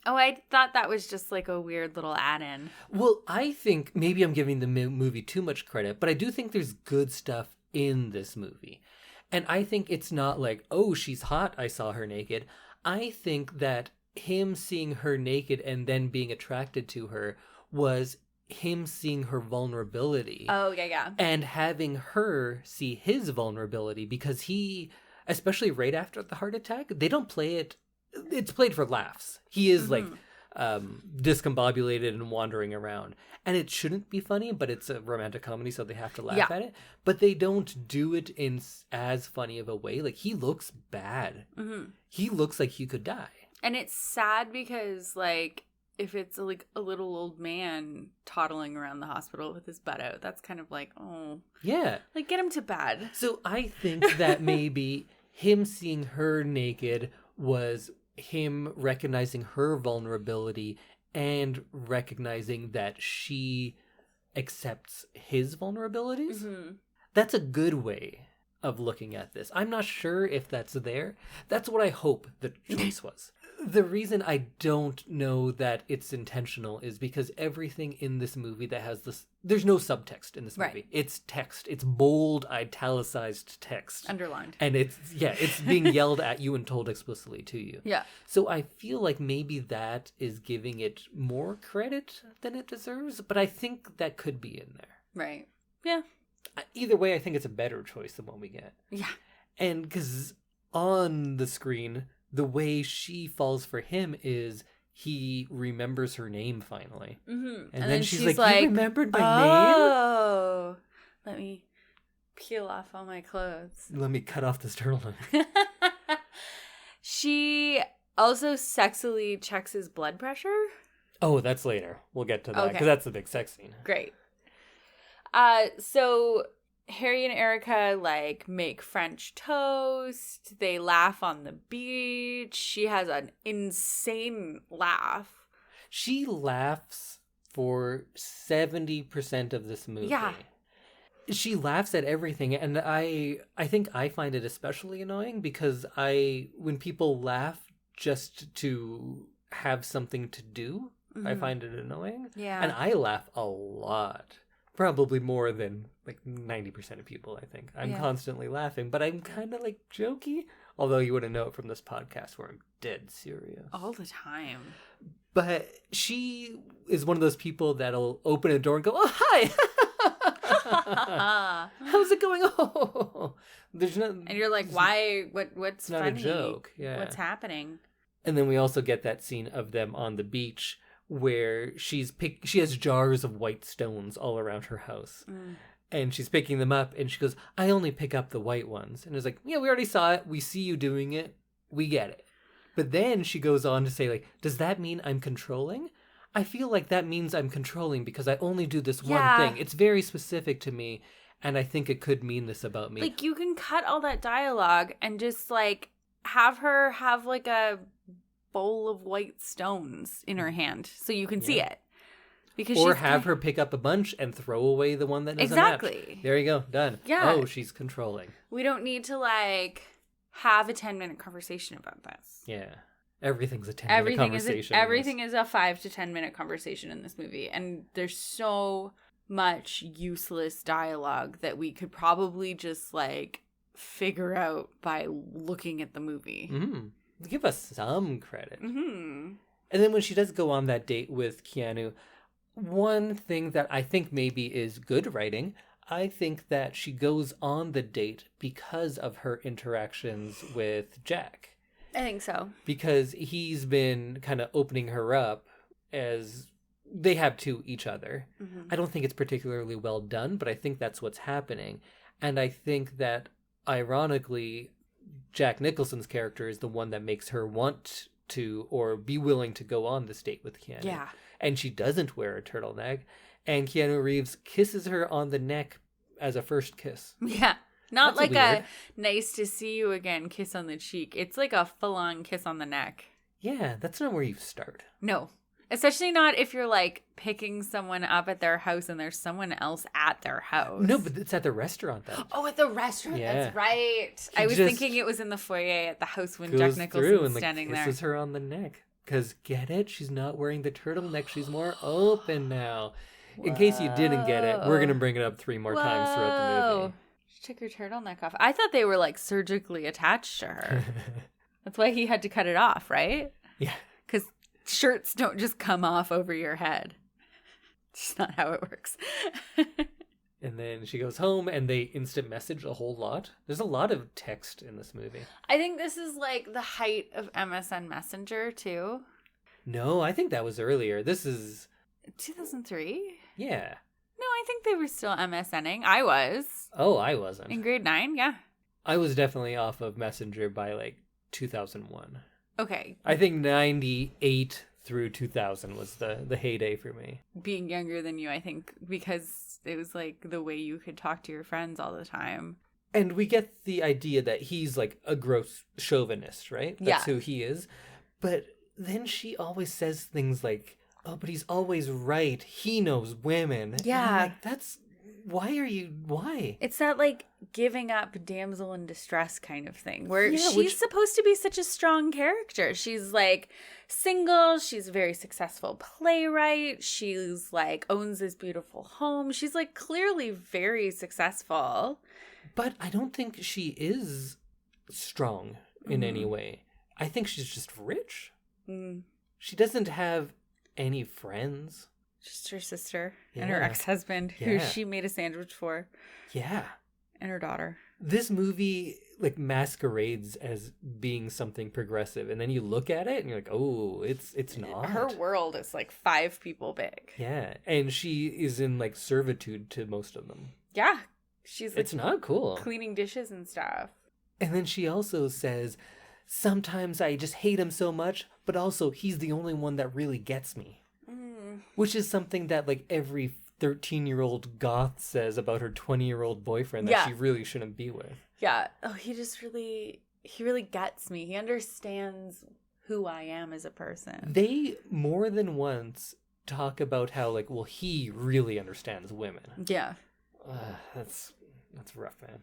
Oh, I thought that was just like a weird little add-in. Well, I think maybe I'm giving the movie too much credit, but I do think there's good stuff in this movie. And I think it's not like, oh, she's hot, I saw her naked. I think that him seeing her naked and then being attracted to her was him seeing her vulnerability. Oh, yeah. And having her see his vulnerability because he, especially right after the heart attack, they don't play it. It's played for laughs. He is like discombobulated and wandering around. And it shouldn't be funny, but it's a romantic comedy, so they have to laugh at it. But they don't do it in as funny of a way. Like, he looks bad. Mm-hmm. He looks like he could die. And it's sad because, like, if it's like a little old man toddling around the hospital with his butt out, that's kind of like, oh. Yeah. Like, get him to bed. So I think that maybe him seeing her naked was him recognizing her vulnerability and recognizing that she accepts his vulnerabilities. Mm-hmm. That's a good way of looking at this. I'm not sure if that's there. That's what I hope the choice was. The reason I don't know that it's intentional is because everything in this movie that has this... There's no subtext in this movie. Right. It's text. It's bold, italicized text. Underlined. And it's being yelled at you and told explicitly to you. Yeah. So I feel like maybe that is giving it more credit than it deserves, but I think that could be in there. Right. Yeah. Either way, I think it's a better choice than what we get. Yeah. And because on the screen... the way she falls for him is he remembers her name finally. Mm-hmm. And then she's like, you remembered my name? Oh, let me peel off all my clothes. Let me cut off this turtleneck. She also sexily checks his blood pressure. Oh, that's later. We'll get to that because that's the big sex scene. Great. So... Harry and Erica, like, make French toast. They laugh on the beach. She has an insane laugh. She laughs for 70% of this movie. Yeah. She laughs at everything, and I think I find it especially annoying because when people laugh just to have something to do, I find it annoying. Yeah. And I laugh a lot. Probably more than like 90% of people, I think. I'm constantly laughing, but I'm kind of like jokey. Although you wouldn't know it from this podcast where I'm dead serious. All the time. But she is one of those people that'll open a door and go, oh, hi! How's it going? Oh, there's no... And you're like, why? What's not funny? A joke. Yeah. What's happening? And then we also get that scene of them on the beach where she has jars of white stones all around her house. And she's picking them up and she goes, I only pick up the white ones. And it's like, yeah, we already saw it. We see you doing it. We get it. But then she goes on to say, like, does that mean I'm controlling? I feel like that means I'm controlling because I only do this one thing. It's very specific to me. And I think it could mean this about me. Like, you can cut all that dialogue and just, like, have her have, like, a bowl of white stones in her hand so you can see it. Because or have her pick up a bunch and throw away the one that doesn't match. There you go. Done. Yeah. Oh, she's controlling. We don't need to, like, have a 10-minute conversation about this. Yeah. Everything's a 10-minute conversation. Everything is a 5 to 10-minute conversation in this movie. And there's so much useless dialogue that we could probably just, like, figure out by looking at the movie. Mm-hmm. Give us some credit. Mm-hmm. And then when she does go on that date with Keanu, one thing that I think maybe is good writing, I think that she goes on the date because of her interactions with Jack. I think so. Because he's been kind of opening her up as they have to each other. Mm-hmm. I don't think it's particularly well done, but I think that's what's happening. And I think that, ironically, Jack Nicholson's character is the one that makes her want to or be willing to go on this date with Keanu. Yeah. And she doesn't wear a turtleneck. And Keanu Reeves kisses her on the neck as a first kiss. Yeah. Not that's like a nice to see you again kiss on the cheek. It's like a full-on kiss on the neck. Yeah, that's not where you start. No. Especially not if you're like picking someone up at their house and there's someone else at their house. No, but it's at the restaurant though. Oh, at the restaurant. Yeah. That's right. I was thinking it was in the foyer at the house when Jack Nicholson's standing there. Kisses her on the neck. Because get it? She's not wearing the turtleneck. She's more open now. In case you didn't get it, we're going to bring it up 3 more times throughout the movie. She took her turtleneck off. I thought they were like surgically attached to her. That's why he had to cut it off, right? Yeah. Because shirts don't just come off over your head. It's just not how it works. And then she goes home and they instant message a whole lot. There's a lot of text in this movie. I think this is like the height of MSN Messenger too. No, I think that was earlier. This is 2003? Yeah. No, I think they were still MSNing. I was. Oh, I wasn't. In grade 9, yeah. I was definitely off of Messenger by like 2001. Okay. I think 98 through 2000 was the heyday for me. Being younger than you, I think, because it was like the way you could talk to your friends all the time. And we get the idea that he's like a gross chauvinist, right? That's who he is. But then she always says things like, oh, but he's always right. He knows women. Yeah. And I'm like, why? It's that like giving up damsel in distress kind of thing where Yeah, she's supposed to be such a strong character. She's like single. She's a very successful playwright. She's like owns this beautiful home. She's like clearly very successful. But I don't think she is strong in any way. I think she's just rich. Mm. She doesn't have any friends. Just her sister and her ex-husband who she made a sandwich for. Yeah. And her daughter. This movie like masquerades as being something progressive, and then you look at it and you're like, oh, it's not. Her world is like 5 people big. Yeah. And she is in like servitude to most of them. Yeah. She's like, it's not cool. Cleaning dishes and stuff. And then she also says, sometimes I just hate him so much, but also he's the only one that really gets me. Which is something that like every 13-year-old goth says about her 20-year-old boyfriend that she really shouldn't be with. Yeah. Oh, he really gets me. He understands who I am as a person. They more than once talk about how like, well, he really understands women. Yeah. That's rough, man.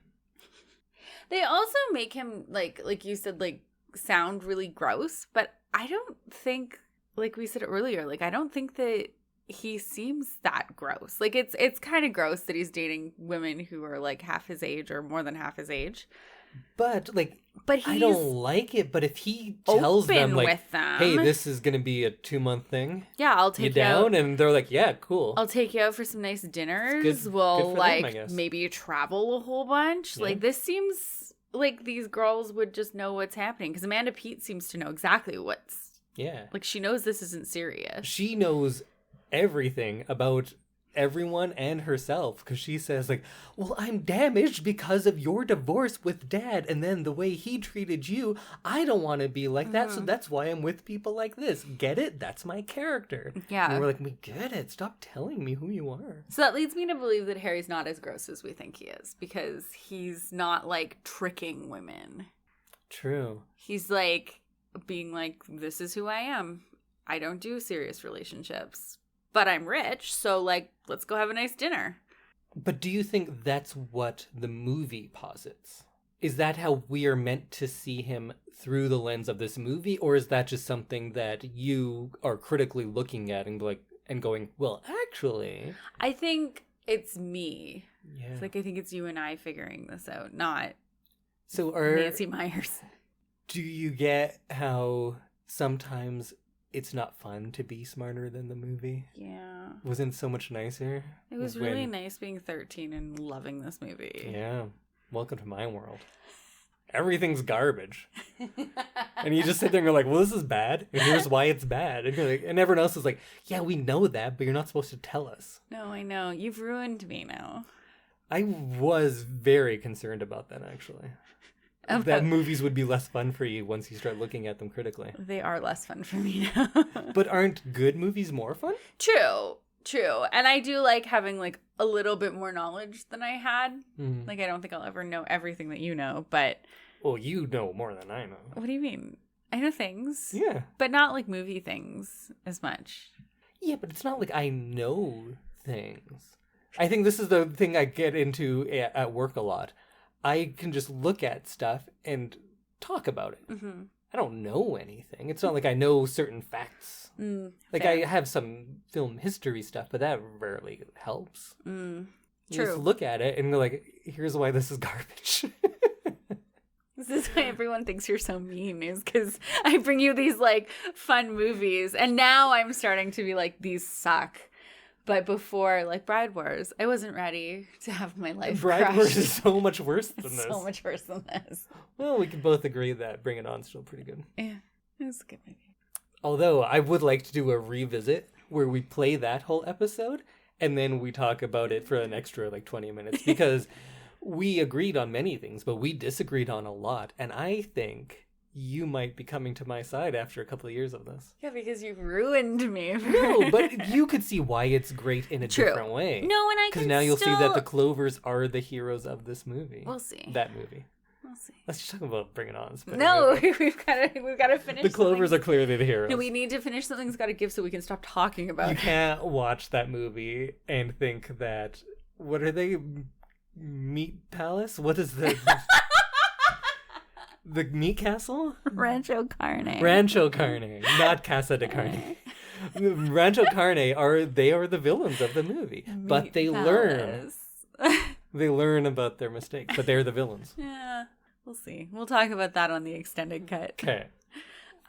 They also make him like you said, like sound really gross, but I don't think, like we said earlier, like I don't think that he seems that gross. Like it's kind of gross that he's dating women who are like half his age or more than half his age. But I don't like it. But if he tells them like, hey, this is gonna be a 2-month thing. Yeah, I'll take you down, and they're like, yeah, cool. I'll take you out for some nice dinners. We'll like maybe travel a whole bunch. Yeah. Like this seems like these girls would just know what's happening because Amanda Peet seems to know exactly what's. Yeah. Like she knows this isn't serious. She knows everything about everyone and herself because she says like, well, I'm damaged because of your divorce with Dad, and then the way he treated you, I don't want to be like that, so that's why I'm with people like this. Get it? That's my character. Yeah. And we're like, we get it. Stop telling me who you are. So that leads me to believe that Harry's not as gross as we think he is because he's not like tricking women. True. He's like being like, this is who I am. I don't do serious relationships, but I'm rich, so like, let's go have a nice dinner. But do you think that's what the movie posits? Is that how we are meant to see him through the lens of this movie, or is that just something that you are critically looking at and like and going, well, actually? I think it's me. Yeah. It's like I think it's you and I figuring this out, not Nancy Myers. Do you get how sometimes it's not fun to be smarter than the movie? Yeah. Wasn't so much nicer? It was really nice being 13 and loving this movie. Yeah. Welcome to my world. Everything's garbage. And you just sit there and you're like, well, this is bad. And here's why it's bad. And, you're like, and everyone else is like, yeah, we know that, but you're not supposed to tell us. No, I know. You've ruined me now. I was very concerned about that, actually. That movies would be less fun for you once you start looking at them critically. They are less fun for me now. But aren't good movies more fun? True. And I do like having like a little bit more knowledge than I had. Mm. Like I don't think I'll ever know everything that you know, but... Well, you know more than I know. What do you mean? I know things. Yeah. But not like movie things as much. Yeah, but it's not like I know things. I think this is the thing I get into at work a lot. I can just look at stuff and talk about it. Mm-hmm. I don't know anything. It's not like I know certain facts. Like, fair. I have some film history stuff, but that rarely helps. True. You just look at it and go like, here's why this is garbage. This is why everyone thinks you're so mean, is because I bring you these, like, fun movies. And now I'm starting to be like, these suck. But before, like, Bride Wars, I wasn't ready to have my life Bride Wars is so much worse than this. So much worse than this. Well, we can both agree that Bring It On's still pretty good. Yeah, it was a good movie. Although, I would like to do a revisit where we play that whole episode, and then we talk about it for an extra, 20 minutes, because we agreed on many things, but we disagreed on a lot, and I think you might be coming to my side after a couple of years of this. Yeah, because you've ruined me. No, but you could see why it's great in a different way. No, and I can because now you'll see that the Clovers are the heroes of this movie. We'll see. That movie. We'll see. Let's just talk about Bring It On. No, we've got to finish. The Clovers are clearly the heroes. No, we need to finish. Something's got to give so we can stop talking about it. You can't watch that movie and think that, what are they? Meat Palace? What is the... The Meat Castle? Rancho Carne. Rancho Carne, not Casa de Carne. Rancho Carne are the villains of the movie, but they learn. They learn about their mistakes, but they're the villains. Yeah, we'll see. We'll talk about that on the extended cut. Okay.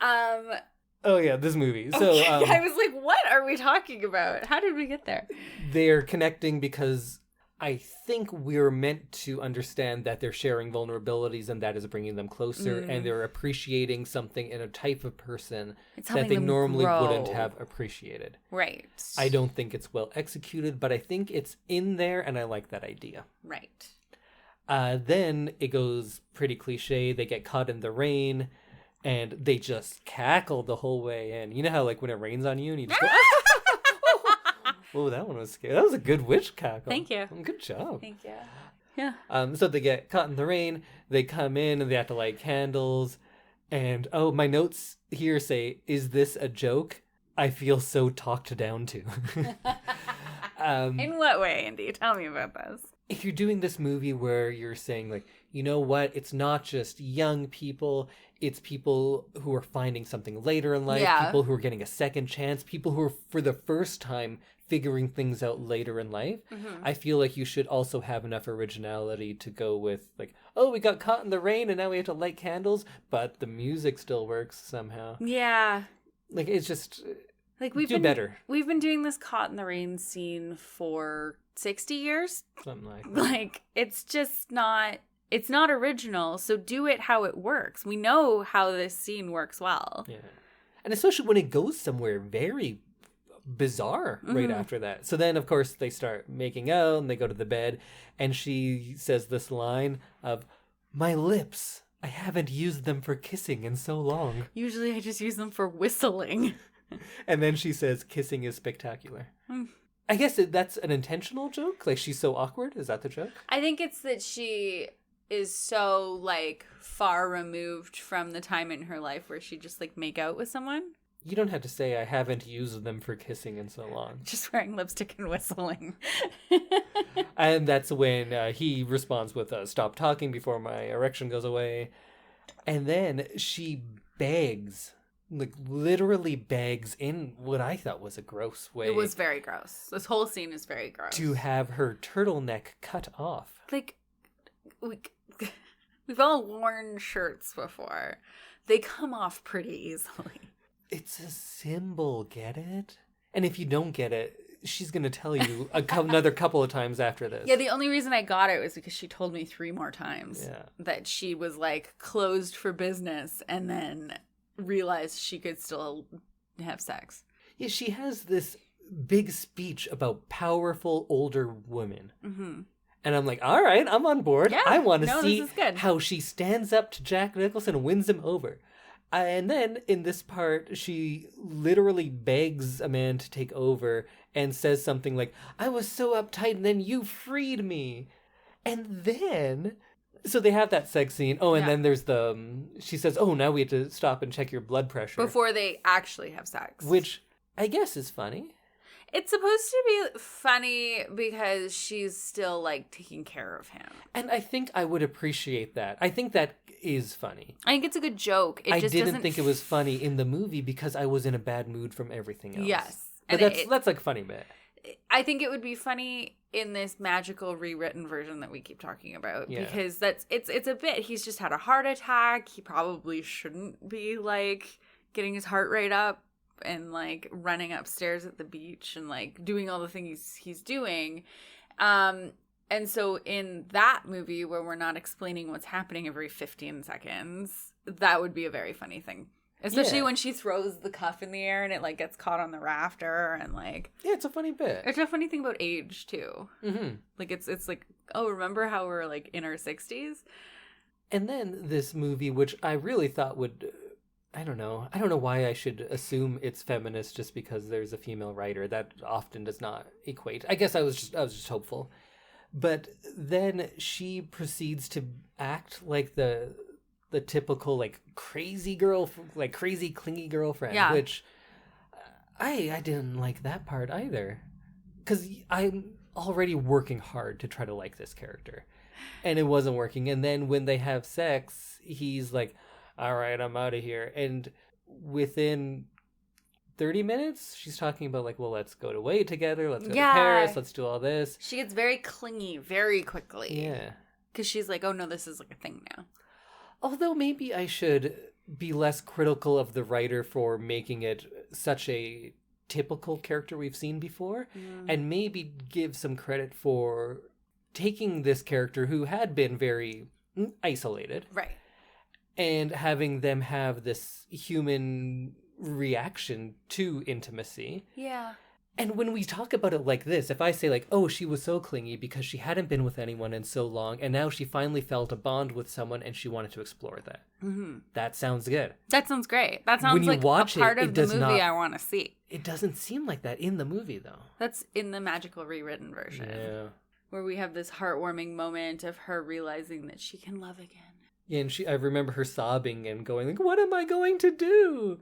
Oh yeah, this movie. So okay. I was like, what are we talking about? How did we get there? They're connecting because I think we're meant to understand that they're sharing vulnerabilities and that is bringing them closer, and they're appreciating something in a type of person that they normally wouldn't have appreciated. Right. I don't think it's well executed, but I think it's in there, and I like that idea. Right. Then it goes pretty cliche. They get caught in the rain, and they just cackle the whole way in. You know how, when it rains on you, and you just go... Oh, that one was scary. That was a good witch cackle. Thank you. Good job. Thank you. Yeah. So they get caught in the rain. They come in and they have to light candles. And, my notes here say, is this a joke? I feel so talked down to. In what way, Andy? Tell me about this. If you're doing this movie where you're saying, you know what? It's not just young people. It's people who are finding something later in life. Yeah. People who are getting a second chance. People who are, for the first time, figuring things out later in life. Mm-hmm. I feel like you should also have enough originality to go with, we got caught in the rain and now we have to light candles, but the music still works somehow. Yeah. It's just... we've do better. We've been doing this caught in the rain scene for 60 years. Something like that. It's just not... It's not original, so do it how it works. We know how this scene works well. Yeah. And especially when it goes somewhere very bizarre right after that. So then, of course, they start making out and they go to the bed, and she says this line of, "My lips, I haven't used them for kissing in so long. Usually I just use them for whistling." And then she says, "Kissing is spectacular." I guess that's an intentional joke? She's so awkward? Is that the joke? I think it's that she is so, far removed from the time in her life where she just, make out with someone. You don't have to say, "I haven't used them for kissing in so long." Just wearing lipstick and whistling. And that's when he responds with, "Stop talking before my erection goes away." And then she begs, literally begs in what I thought was a gross way. It was very gross. This whole scene is very gross. To have her turtleneck cut off. We've all worn shirts before. They come off pretty easily. It's a symbol, get it? And if you don't get it, she's going to tell you another couple of times after this. Yeah, the only reason I got it was because she told me 3 more times that she was, closed for business and then realized she could still have sex. Yeah, she has this big speech about powerful older women. Mm-hmm. And I'm like, all right, I'm on board. Yeah, I want to see how she stands up to Jack Nicholson and wins him over. And then in this part, she literally begs a man to take over and says something like, "I was so uptight and then you freed me." And then, so they have that sex scene. Oh, and then there's she says, "Oh, now we have to stop and check your blood pressure." Before they actually have sex. Which I guess is funny. It's supposed to be funny because she's still, like, taking care of him. And I think I would appreciate that. I think that is funny. I think it's a good joke. I didn't think it was funny in the movie because I was in a bad mood from everything else. Yes. But that's like funny bit. I think it would be funny in this magical rewritten version that we keep talking about. Yeah. Because it's a bit. He's just had a heart attack. He probably shouldn't be, like, getting his heart rate up and, like, running upstairs at the beach and, like, doing all the things he's doing. And so in that movie where we're not explaining what's happening every 15 seconds, that would be a very funny thing. Especially when she throws the cuff in the air and it, like, gets caught on the rafter and, like... Yeah, it's a funny bit. It's a funny thing about age, too. Mm-hmm. Like, it's like, oh, remember how we're, like, in our 60s? And then this movie, which I really thought would... I don't know why I should assume it's feminist just because there's a female writer. That often does not equate. I guess I was just hopeful. But then she proceeds to act like the typical, like, crazy girl, like, crazy clingy girlfriend, which I didn't like that part either. Because I'm already working hard to try to like this character. And it wasn't working. And then when they have sex, he's like, all right, I'm out of here. And within 30 minutes, she's talking about, like, well, let's go away together. Let's go to Paris. Let's do all this. She gets very clingy very quickly. Yeah. Because she's like, oh, no, this is, like, a thing now. Although maybe I should be less critical of the writer for making it such a typical character we've seen before. And maybe give some credit for taking this character who had been very isolated. Right. And having them have this human reaction to intimacy. Yeah. And when we talk about it like this, if I say, like, oh, she was so clingy because she hadn't been with anyone in so long, and now she finally felt a bond with someone and she wanted to explore that. Mm-hmm. That sounds good. That sounds great. That sounds like a part of the movie I want to see. It doesn't seem like that in the movie, though. That's in the magical rewritten version. Yeah. Where we have this heartwarming moment of her realizing that she can love again. Yeah, and I remember her sobbing and going, like, what am I going to do?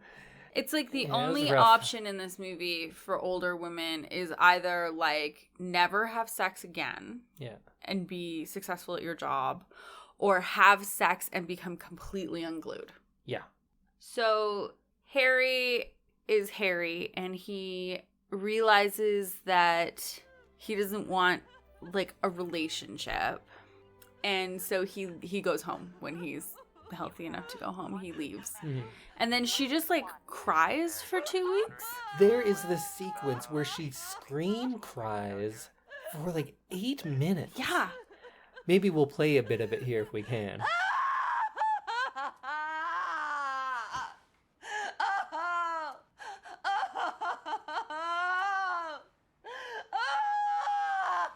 It's like the only option in this movie for older women is either, like, never have sex again and be successful at your job, or have sex and become completely unglued. Yeah. So Harry is Harry, and he realizes that he doesn't want, like, a relationship. And so he goes home when he's healthy enough to go home. He leaves. Mm-hmm. And then she just, like, cries for 2 weeks. There is this sequence where she scream cries for, like, 8 minutes. Yeah. Maybe we'll play a bit of it here if we can.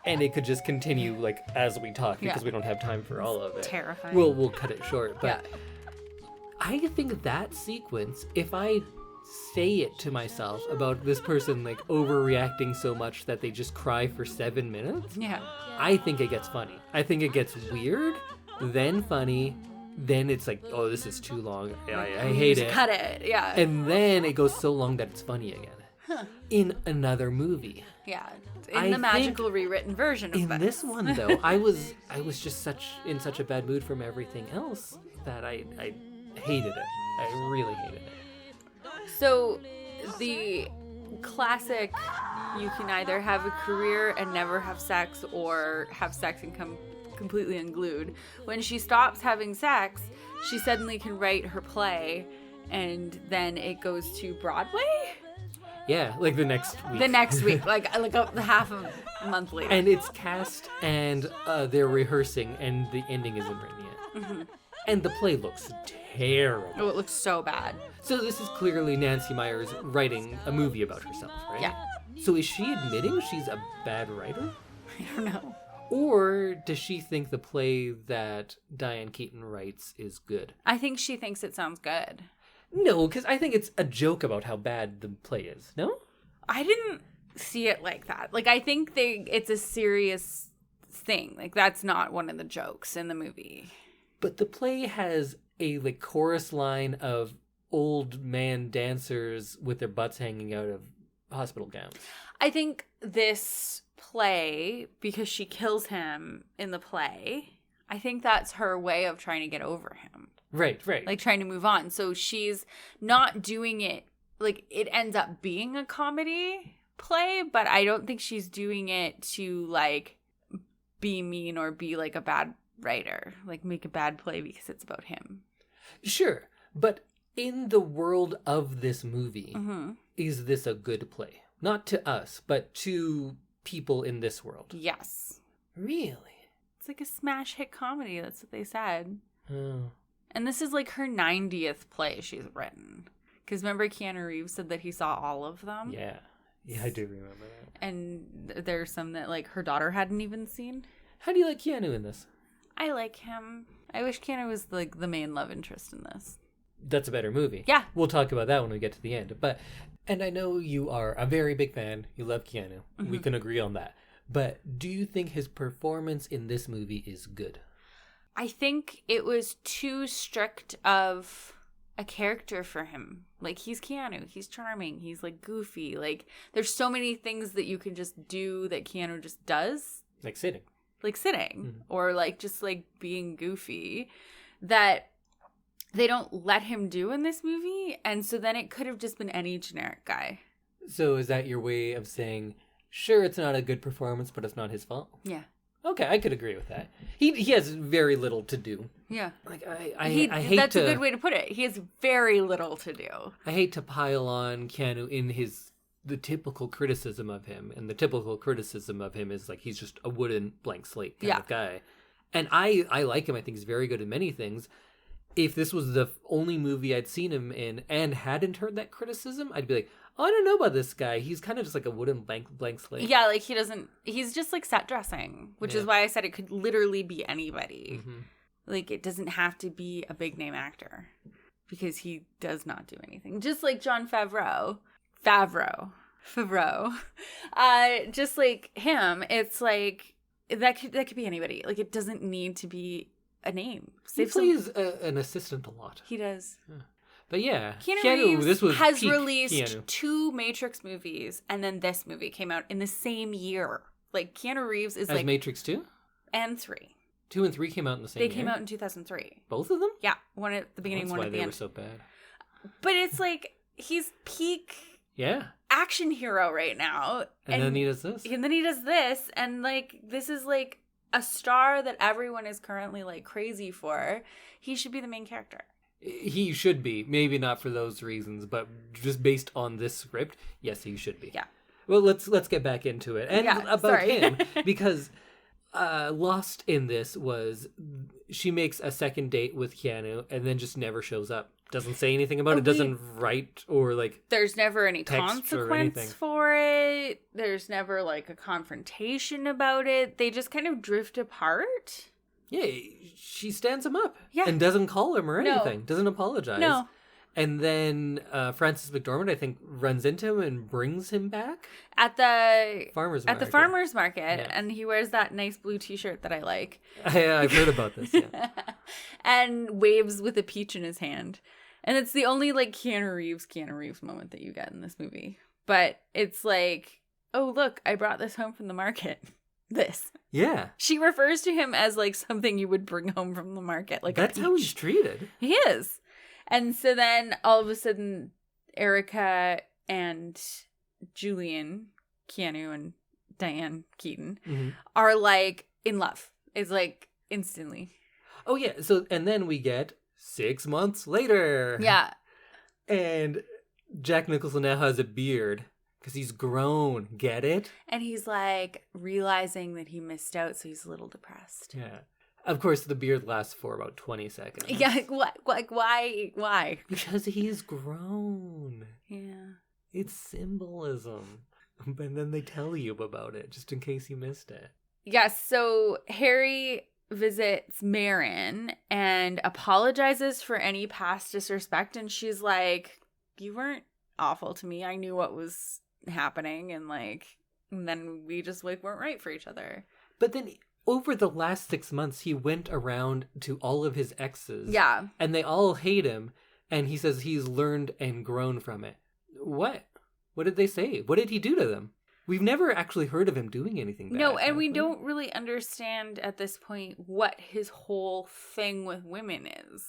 And it could just continue, like, as we talk, because we don't have time for all of it. Terrifying. We'll cut it short. But I think that sequence, if I say it to myself about this person, like, overreacting so much that they just cry for 7 minutes, I think it gets funny. I think it gets weird, then funny, then it's like, oh, this is too long. I hate it. Cut it, And then it goes so long that it's funny again. In another movie. Yeah. In the magical rewritten version of in this one, though, I was just in such a bad mood from everything else that I hated it. I really hated it. So the classic, you can either have a career and never have sex, or have sex and come completely unglued. When she stops having sex, she suddenly can write her play, and then it goes to Broadway. Yeah, like the next week. The next week, like a half a month later. And it's cast, and they're rehearsing, and the ending isn't written yet. Mm-hmm. And the play looks terrible. Oh, it looks so bad. So this is clearly Nancy Meyer's writing a movie about herself, right? Yeah. So is she admitting she's a bad writer? I don't know. Or does she think the play that Diane Keaton writes is good? I think she thinks it sounds good. No, because I think it's a joke about how bad the play is. No? I didn't see it like that. Like, I think it's a serious thing. Like, that's not one of the jokes in the movie. But the play has a, like, chorus line of old man dancers with their butts hanging out of hospital gowns. I think this play, because she kills him in the play, I think that's her way of trying to get over him. Right. Like, trying to move on. So she's not doing it, like, it ends up being a comedy play, but I don't think she's doing it to, like, be mean or be, like, a bad writer. Like, make a bad play because it's about him. Sure, but in the world of this movie, is this a good play? Not to us, but to people in this world. Yes. Really? It's like a smash hit comedy. That's what they said. Oh. And this is like her 90th play she's written. Because remember Keanu Reeves said that he saw all of them? Yeah, I do remember that. And there's some that like her daughter hadn't even seen. How do you like Keanu in this? I like him. I wish Keanu was like the main love interest in this. That's a better movie. Yeah. We'll talk about that when we get to the end. And I know you are a very big fan. You love Keanu. We can agree on that. But do you think his performance in this movie is good? I think it was too strict of a character for him. Like, he's Keanu. He's charming. He's, like, goofy. Like, there's so many things that you can just do that Keanu just does. Like sitting. Or, like, just, like, being goofy that they don't let him do in this movie. And so then it could have just been any generic guy. So is that your way of saying, sure, it's not a good performance, but it's not his fault? Yeah. Okay, I could agree with that. He has very little to do. Yeah. Like I hate that's to, a good way to put it. He has very little to do. I hate to pile on Keanu in the typical criticism of him, and the typical criticism of him is like he's just a wooden blank slate kind of guy. And I like him. I think he's very good at many things. If this was the only movie I'd seen him in and hadn't heard that criticism, I'd be like, oh, I don't know about this guy. He's kind of just like a wooden blank slate. Yeah, like he's just like set dressing, which is why I said it could literally be anybody. Mm-hmm. Like, it doesn't have to be a big name actor because he does not do anything. Just like Jon Favreau. Just like him, it's like that could be anybody. Like, it doesn't need to be a name. He plays an assistant a lot. He does. Yeah. But yeah, Keanu Reeves has released Keanu. 2 Matrix movies, and then this movie came out in the same year. Like, Keanu Reeves is As Matrix 2? And 3. 2 and 3 came out in the same year? They came out in 2003. Both of them? Yeah, one at the beginning, one at the end. That's why they were so bad. But it's like, he's peak action hero right now. And then he does this. And then he does this, and like, this is like a star that everyone is currently like crazy for. He should be the main character. He should be. Maybe not for those reasons, but just based on this script, yes, he should be. Yeah. Well, let's get back into it. And about him, because Lost in this was she makes a second date with Keanu and then just never shows up. Doesn't say anything about it. Doesn't write or like. There's never any consequence for it. There's never like a confrontation about it. They just kind of drift apart. Yeah, she stands him up and doesn't call him or anything. Doesn't apologize. No. And then Frances McDormand, I think, runs into him and brings him back at the farmer's market. Yeah. And he wears that nice blue T-shirt that I like. I've heard about this. Yeah. And waves with a peach in his hand, and it's the only like Keanu Reeves moment that you get in this movie. But it's like, oh look, I brought this home from the market. This. Yeah. She refers to him as like something you would bring home from the market. Like, that's how he's treated. He is. And so then all of a sudden, Erica and Julian, Keanu and Diane Keaton are like in love. It's like instantly. Oh yeah. So, and then we get 6 months later. Yeah. And Jack Nicholson now has a beard. Because he's grown. Get it? And he's like realizing that he missed out, so he's a little depressed. Yeah. Of course, the beard lasts for about 20 seconds. Yeah, like why? Because he's grown. Yeah. It's symbolism. And then they tell you about it, just in case you missed it. Yes, so Harry visits Marin and apologizes for any past disrespect, and she's like, you weren't awful to me. I knew what was happening, and then we just like weren't right for each other. But then over the last 6 months, he went around to all of his exes. Yeah. And they all hate him, and he says he's learned and grown from it. What? What did they say? What did he do to them? We've never actually heard of him doing anything bad. No, and we don't really understand at this point what his whole thing with women is.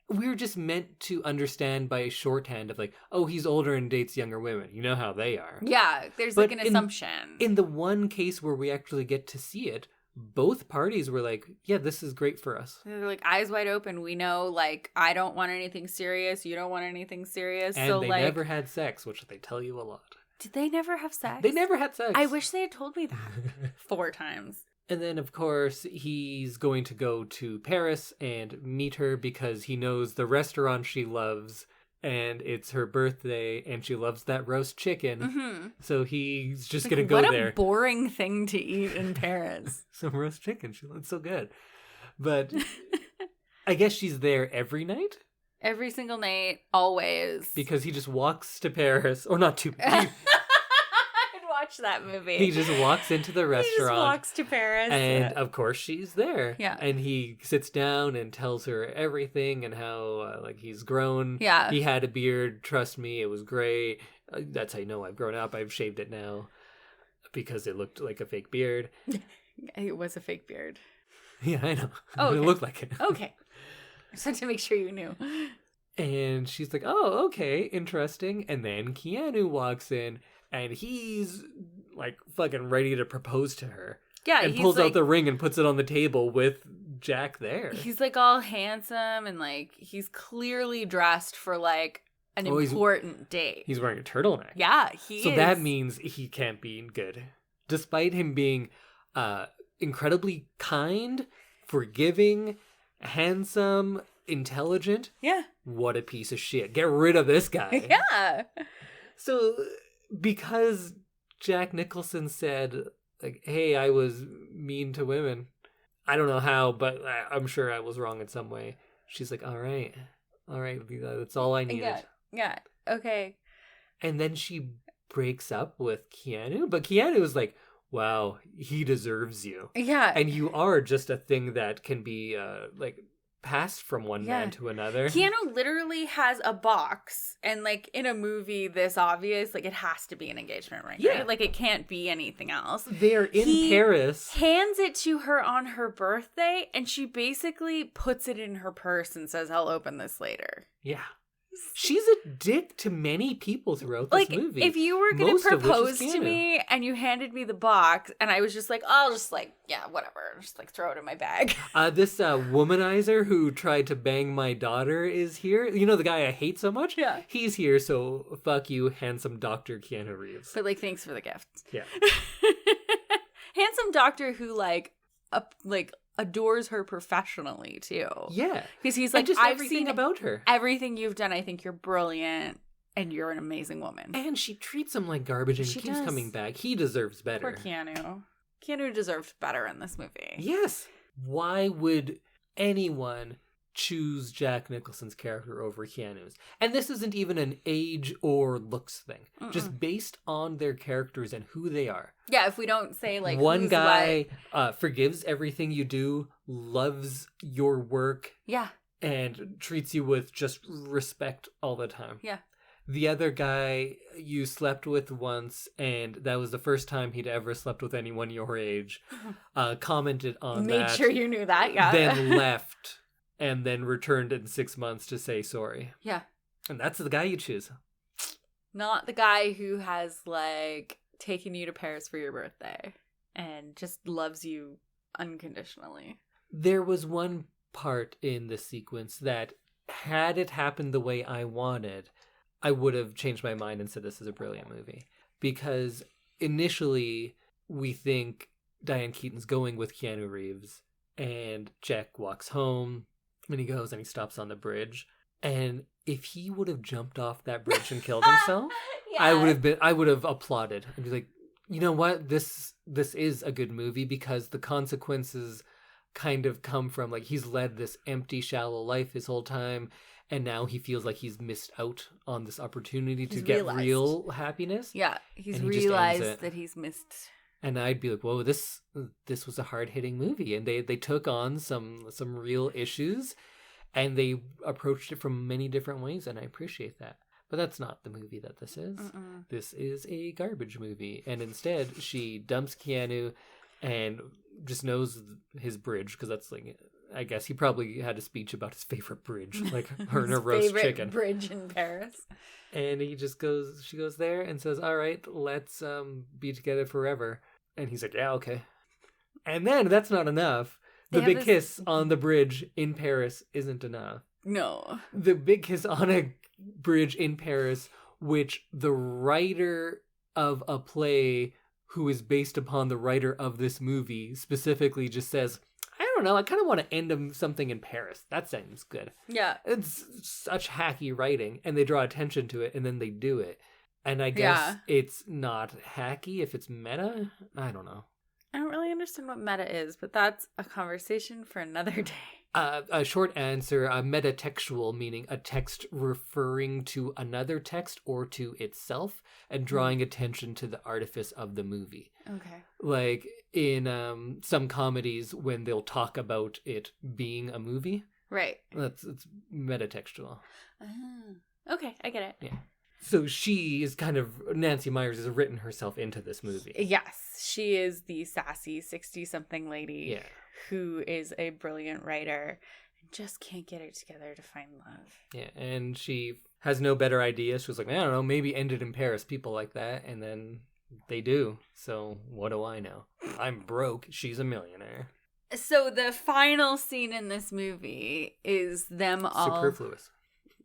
We're just meant to understand by shorthand of like, oh, he's older and dates younger women. You know how they are. Yeah, there's But like an assumption. In the one case where we actually get to see it, both parties were like, yeah, this is great for us. They're like, eyes wide open. We know, like, I don't want anything serious. You don't want anything serious. And so, they like, never had sex, which they tell you a lot. Did they never have sex? They never had sex. I wish they had told me that 4 times. And then, of course, he's going to go to Paris and meet her because he knows the restaurant she loves, and it's her birthday, and she loves that roast chicken. Mm-hmm. So he's just Like, going to go there. What a boring thing to eat in Paris. Some roast chicken. She looks so good. But I guess she's there every night? Every single night, always. Because he just walks to Paris, or not to... I'd watch that movie. He just walks into the restaurant. He just walks to Paris. And, of course, she's there. Yeah. And he sits down and tells her everything and how, like, he's grown. Yeah. He had a beard. Trust me, it was great. That's how you know I've grown up. I've shaved it now because it looked like a fake beard. It was a fake beard. Yeah, I know. Oh, okay. It looked like it. Okay. I just had to make sure you knew. And she's like, oh, okay, interesting. And then Keanu walks in, and he's, like, fucking ready to propose to her. Yeah, and he's pulls like, out the ring and puts it on the table with Jack there. He's, like, all handsome, and, like, he's clearly dressed for, like, an important date. He's wearing a turtleneck. Yeah, he is. So that means he can't be good. Despite him being incredibly kind, forgiving, handsome, intelligent. Yeah. What a piece of shit. Get rid of this guy. Yeah. So, because Jack Nicholson said, like, hey, I was mean to women. I don't know how, but I'm sure I was wrong in some way. She's like, all right, that's all I needed. Yeah, okay. And then she breaks up with Keanu, but Keanu is like, wow, he deserves you. Yeah. And you are just a thing that can be, like, passed from one man to another. Keanu literally has a box, and, like, in a movie this obvious, like, it has to be an engagement ring, right? Like, it can't be anything else. They're in Paris. Hands it to her on her birthday, and she basically puts it in her purse and says, I'll open this later. Yeah. She's a dick to many people throughout this movie. If you were going to propose to me and you handed me the box and I was just like, I'll just like, yeah, whatever. Just like throw it in my bag. This womanizer who tried to bang my daughter is here. You know, the guy I hate so much? Yeah. He's here, so fuck you, handsome Dr. Keanu Reeves. But like, thanks for the gift. Yeah. Handsome doctor who like adores her professionally too. Yeah. Because he's like, just I've everything seen about her. Everything you've done, I think you're brilliant and you're an amazing woman. And she treats him like garbage and She keeps does. coming back. He deserves better. Poor Keanu. Keanu deserved better in this movie. Yes. Why would anyone choose Jack Nicholson's character over Keanu's? And this isn't even an age or looks thing. Just based on their characters and who they are. Yeah, if we don't say like one who's guy forgives everything you do, loves your work, and treats you with just respect all the time. Yeah. The other guy you slept with once, and that was the first time he'd ever slept with anyone your age, commented on that. Made sure you knew that, yeah. Then left, and then returned in 6 months to say sorry. Yeah. And that's the guy you choose. Not the guy who has, like, taken you to Paris for your birthday and just loves you unconditionally. There was one part in the sequence that, had it happened the way I wanted, I would have changed my mind and said this is a brilliant movie. Because initially, we think Diane Keaton's going with Keanu Reeves, and Jack walks home, and he goes and he stops on the bridge. And if he would have jumped off that bridge and killed himself, I would have applauded. I'd be like, you know what? This is a good movie because the consequences kind of come from, like, he's led this empty, shallow life his whole time, and now he feels like he's missed out on this opportunity to get real happiness. Yeah, he's he realized that he's missed. And I'd be like, whoa, this was a hard-hitting movie. And they took on some real issues, and they approached it from many different ways, and I appreciate that. But that's not the movie that this is. Mm-mm. This is a garbage movie. And instead, she dumps Keanu and just knows his bridge, because that's like, I guess he probably had a speech about his favorite bridge, like her and her roast favorite chicken. Bridge in Paris. And she goes there and says, all right, let's be together forever. And he's like, yeah, okay. And then that's not enough. The big kiss on the bridge in Paris isn't enough. No. The big kiss on a bridge in Paris, which the writer of a play who is based upon the writer of this movie specifically just says, I don't know, I kind of want to end something in Paris. That sounds good. Yeah. It's such hacky writing, and they draw attention to it, and then they do it. And I guess it's not hacky if it's meta. I don't know. I don't really understand what meta is, but that's a conversation for another day. A short answer, metatextual, meaning a text referring to another text or to itself and drawing attention to the artifice of the movie. Okay. Like in some comedies when they'll talk about it being a movie. Right. It's metatextual. Okay, I get it. Yeah. So she is Nancy Meyers has written herself into this movie. Yes, she is the sassy 60-something lady. Yeah. Who is a brilliant writer and just can't get it together to find love. Yeah, and she has no better idea. She was like, I don't know, maybe end it in Paris, people like that. And then they do. So what do I know? I'm broke. She's a millionaire. So the final scene in this movie is them all... Superfluous.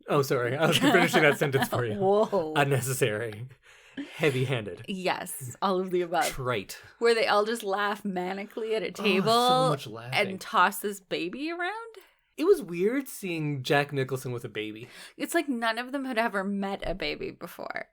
Oh, sorry. I was finishing that sentence for you. Whoa. Unnecessary. Heavy-handed. Yes, all of the above. Trite. Where they all just laugh manically at a table so much laughing. and toss this baby around. It was weird seeing Jack Nicholson with a baby. It's like none of them had ever met a baby before.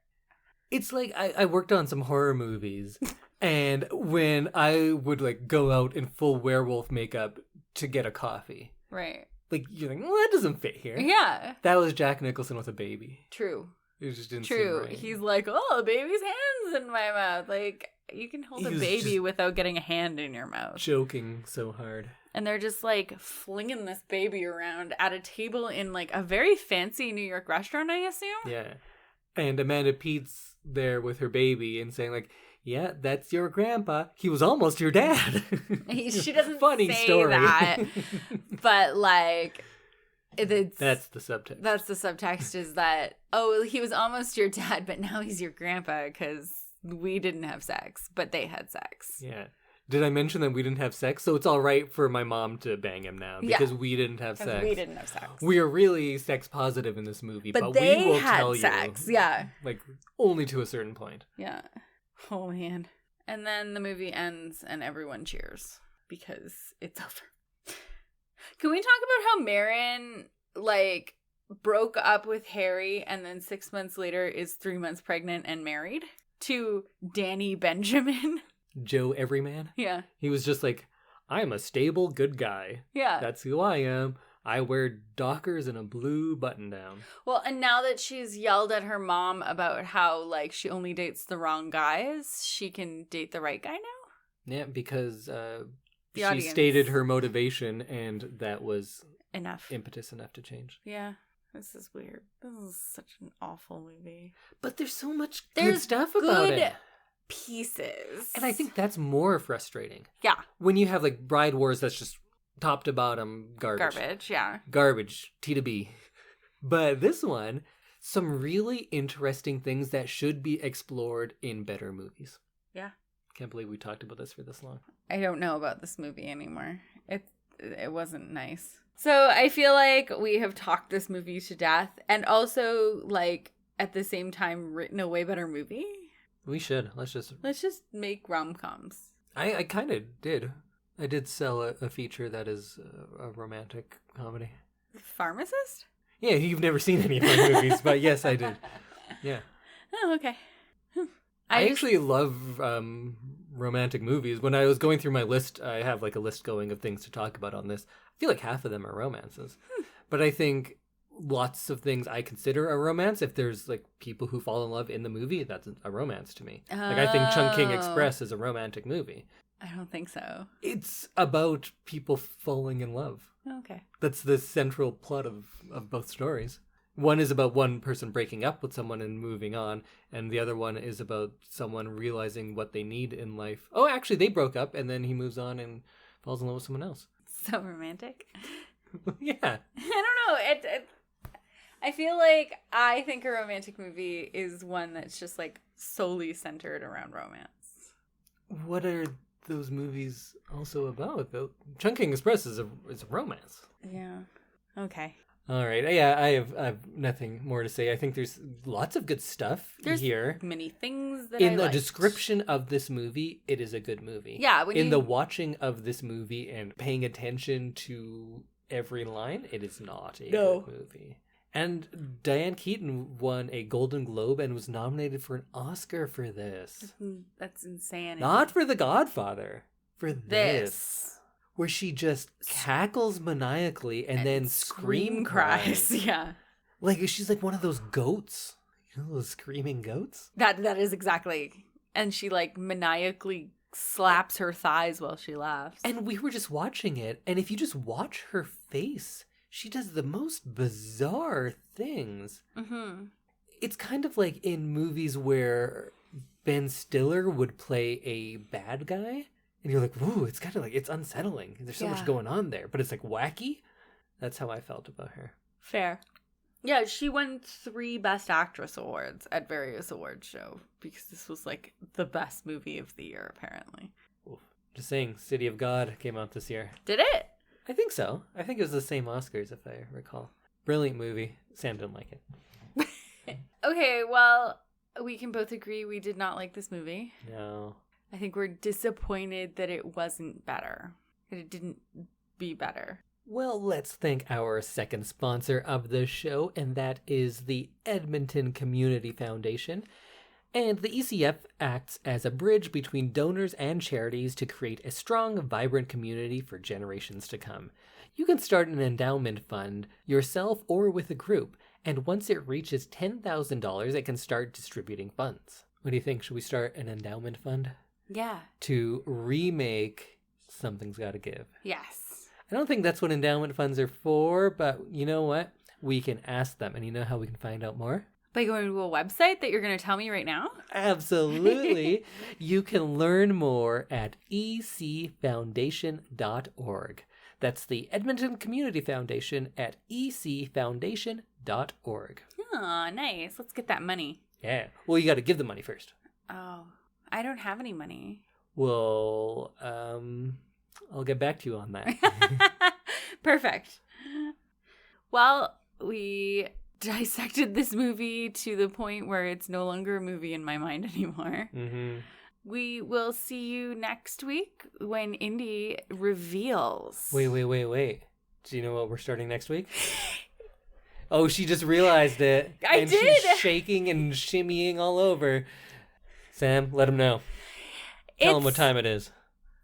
It's like I worked on some horror movies, and when I would like go out in full werewolf makeup to get a coffee. Right. Like, you're like, well, that doesn't fit here. Yeah. That was Jack Nicholson with a baby. True. It just didn't True. seem right. He's like, oh, a baby's hands in my mouth. Like, you can hold a baby without getting a hand in your mouth. Joking so hard. And they're just like flinging this baby around at a table in like a very fancy New York restaurant, I assume. Yeah. And Amanda Pete's there with her baby and saying like, yeah, that's your grandpa. He was almost your dad. She doesn't Funny say story. that. But like... That's the subtext. That's the subtext is that, oh, he was almost your dad, but now he's your grandpa because we didn't have sex, but they had sex. Yeah. Did I mention that we didn't have sex? So it's all right for my mom to bang him now because we didn't have sex. We didn't have sex. We are really sex positive in this movie, but they we will had tell sex. you. Yeah. Like, only to a certain point. Yeah. Oh, man. And then the movie ends and everyone cheers because it's over. Can we talk about how Marin, like, broke up with Harry and then 6 months later is 3 months pregnant and married to Danny Benjamin? Joe Everyman? Yeah. He was just like, I'm a stable, good guy. Yeah. That's who I am. I wear Dockers and a blue button-down. Well, and now that she's yelled at her mom about how, like, she only dates the wrong guys, she can date the right guy now? Yeah, because she audience. stated her motivation, and that was Enough. impetus enough to change. Yeah, this is weird. This is such an awful movie. But there's so much good stuff about it. Pieces. And I think that's more frustrating. Yeah. When you have, like, Bride Wars that's just top to bottom garbage. Garbage, yeah. Garbage, T to B. But this one, some really interesting things that should be explored in better movies. Yeah. Can't believe we talked about this for this long. I don't know about this movie anymore. It wasn't nice. So I feel like we have talked this movie to death and also, like, at the same time written a way better movie. We should. Let's just make rom-coms. I kind of did. I did sell a feature that is a romantic comedy. Pharmacist? Yeah, you've never seen any of my movies, but yes, I did. Yeah. Oh, okay. I actually love romantic movies. When I was going through my list, I have like a list going of things to talk about on this. I feel like half of them are romances. But I think lots of things I consider a romance. If there's like people who fall in love in the movie, that's a romance to me. Like I think Chungking Express is a romantic movie. I don't think so. It's about people falling in love. Okay. That's the central plot of both stories. One is about one person breaking up with someone and moving on, and the other one is about someone realizing what they need in life. Oh, actually, they broke up, and then he moves on and falls in love with someone else. So romantic. Yeah. I don't know. I feel like I think a romantic movie is one that's just like solely centered around romance. What are those movies also about? The Chungking Express is a romance. Yeah. Okay. All right. Yeah, I have nothing more to say. I think there's lots of good stuff here. Many things that in the description of this movie, it is a good movie. Yeah. In the watching of this movie and paying attention to every line, it is not a good movie. And Diane Keaton won a Golden Globe and was nominated for an Oscar for this. That's insane. Not for The Godfather. For this. Where she just cackles maniacally and then scream cries. Yeah. Like, she's like one of those goats. You know, those screaming goats? That is exactly. And she like maniacally slaps her thighs while she laughs. And we were just watching it. And if you just watch her face, she does the most bizarre things. Mm-hmm. It's kind of like in movies where Ben Stiller would play a bad guy. And you're like, whoa, it's kind of like, it's unsettling. There's so much going on there. But it's like wacky. That's how I felt about her. Fair. Yeah, she won 3 Best Actress awards at various award shows. Because this was like the best movie of the year, apparently. Oof. Just saying, City of God came out this year. Did it? I think so. I think it was the same Oscars, if I recall. Brilliant movie. Sam didn't like it. Okay, well, we can both agree we did not like this movie. No. I think we're disappointed that it wasn't better. That it didn't be better. Well, let's thank our second sponsor of the show, and that is the Edmonton Community Foundation. And the ECF acts as a bridge between donors and charities to create a strong, vibrant community for generations to come. You can start an endowment fund yourself or with a group, and once it reaches $10,000, it can start distributing funds. What do you think? Should we start an endowment fund? Yeah. To remake Something's Gotta Give. Yes. I don't think that's what endowment funds are for, but you know what? We can ask them, and you know how we can find out more? By going to a website that you're going to tell me right now? Absolutely. You can learn more at ecfoundation.org. That's the Edmonton Community Foundation at ecfoundation.org. Oh, nice. Let's get that money. Yeah. Well, you got to give the money first. Oh, I don't have any money. Well, I'll get back to you on that. Perfect. Well, we dissected this movie to the point where it's no longer a movie in my mind anymore. Mm-hmm. We will see you next week when Indy reveals. Wait. Do you know what we're starting next week? Oh, she just realized it. I did. She's shaking and shimmying all over. Sam, let him know. Tell him what time it is.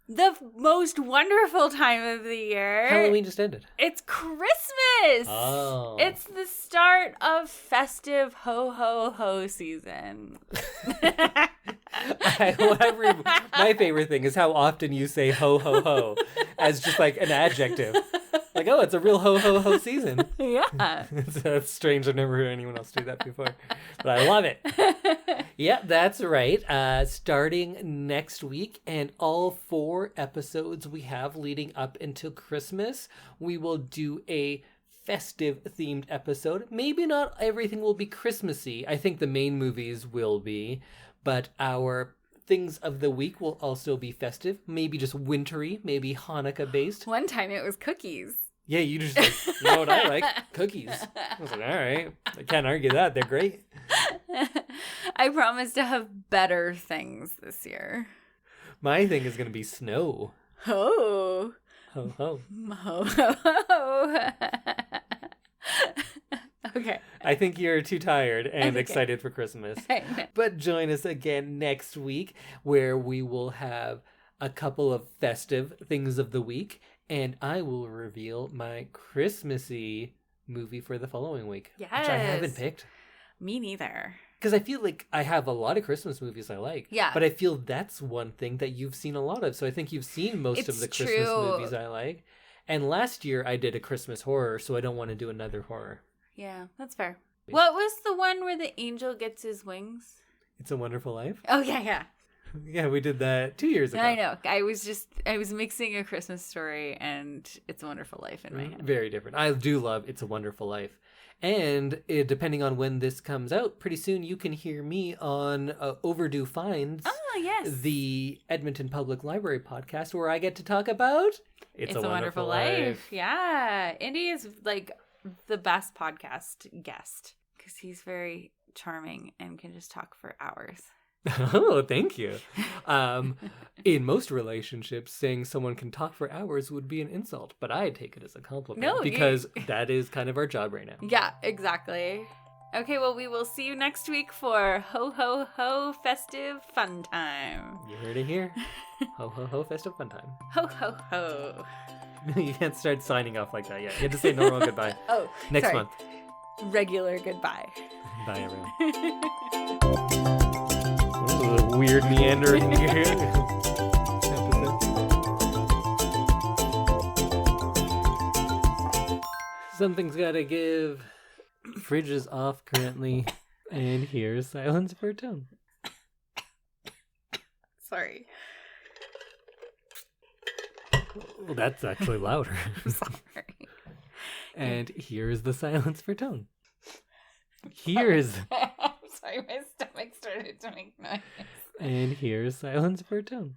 The most wonderful time of the year. Halloween just ended. It's Christmas. Oh. It's the start of festive ho ho ho season. My favorite thing is how often you say ho ho ho as just like an adjective. Like, oh, it's a real ho ho ho season. Yeah. That's strange. I've never heard anyone else do that before. But I love it. Yeah, that's right. Starting next week and all 4 episodes we have leading up until Christmas, we will do a festive themed episode. Maybe not everything will be Christmassy. I think the main movies will be, but our things of the week will also be festive. Maybe just wintry, maybe Hanukkah based. One time it was cookies. Yeah, you just like, you know what I like? Cookies. I was like, all right. I can't argue that. They're great. I promise to have better things this year. My thing is going to be snow. Oh. Ho, ho. Ho, ho, ho. Okay. I think you're too tired and excited for Christmas. But join us again next week where we will have a couple of festive things of the week. And I will reveal my Christmassy movie for the following week. Yes. Which I haven't picked. Me neither. Because I feel like I have a lot of Christmas movies I like. Yeah. But I feel that's one thing that you've seen a lot of. So I think you've seen most of the Christmas movies I like. And last year I did a Christmas horror, so I don't want to do another horror. Yeah, that's fair. What was the one where the angel gets his wings? It's a Wonderful Life? Oh, yeah. Yeah, we did that 2 years ago. I know. I was mixing A Christmas Story and It's a Wonderful Life in my head. Very different. I do love It's a Wonderful Life. And depending on when this comes out, pretty soon you can hear me on Overdue Finds. Oh, yes. The Edmonton Public Library podcast where I get to talk about It's a Wonderful Life. Yeah. Indy is like the best podcast guest because he's very charming and can just talk for hours. Oh, thank you. In most relationships, saying someone can talk for hours would be an insult, but I take it as a compliment because that is kind of our job right now. Yeah, exactly. Okay, well, we will see you next week for Ho Ho Ho Festive Fun Time. You heard it here. Ho Ho Ho Festive Fun Time. Ho Ho Ho. You can't start signing off like that yet. You have to say normal goodbye. Oh, next sorry. month. Regular goodbye. Bye, everyone. This is a weird meandering episode. Something's gotta give. Fridge is off currently, and here's silence for a tone. Sorry. Well, that's actually louder. I'm sorry. And here's the silence for tone. Here's. I'm sorry, my stomach started to make noise. And here's silence for tone.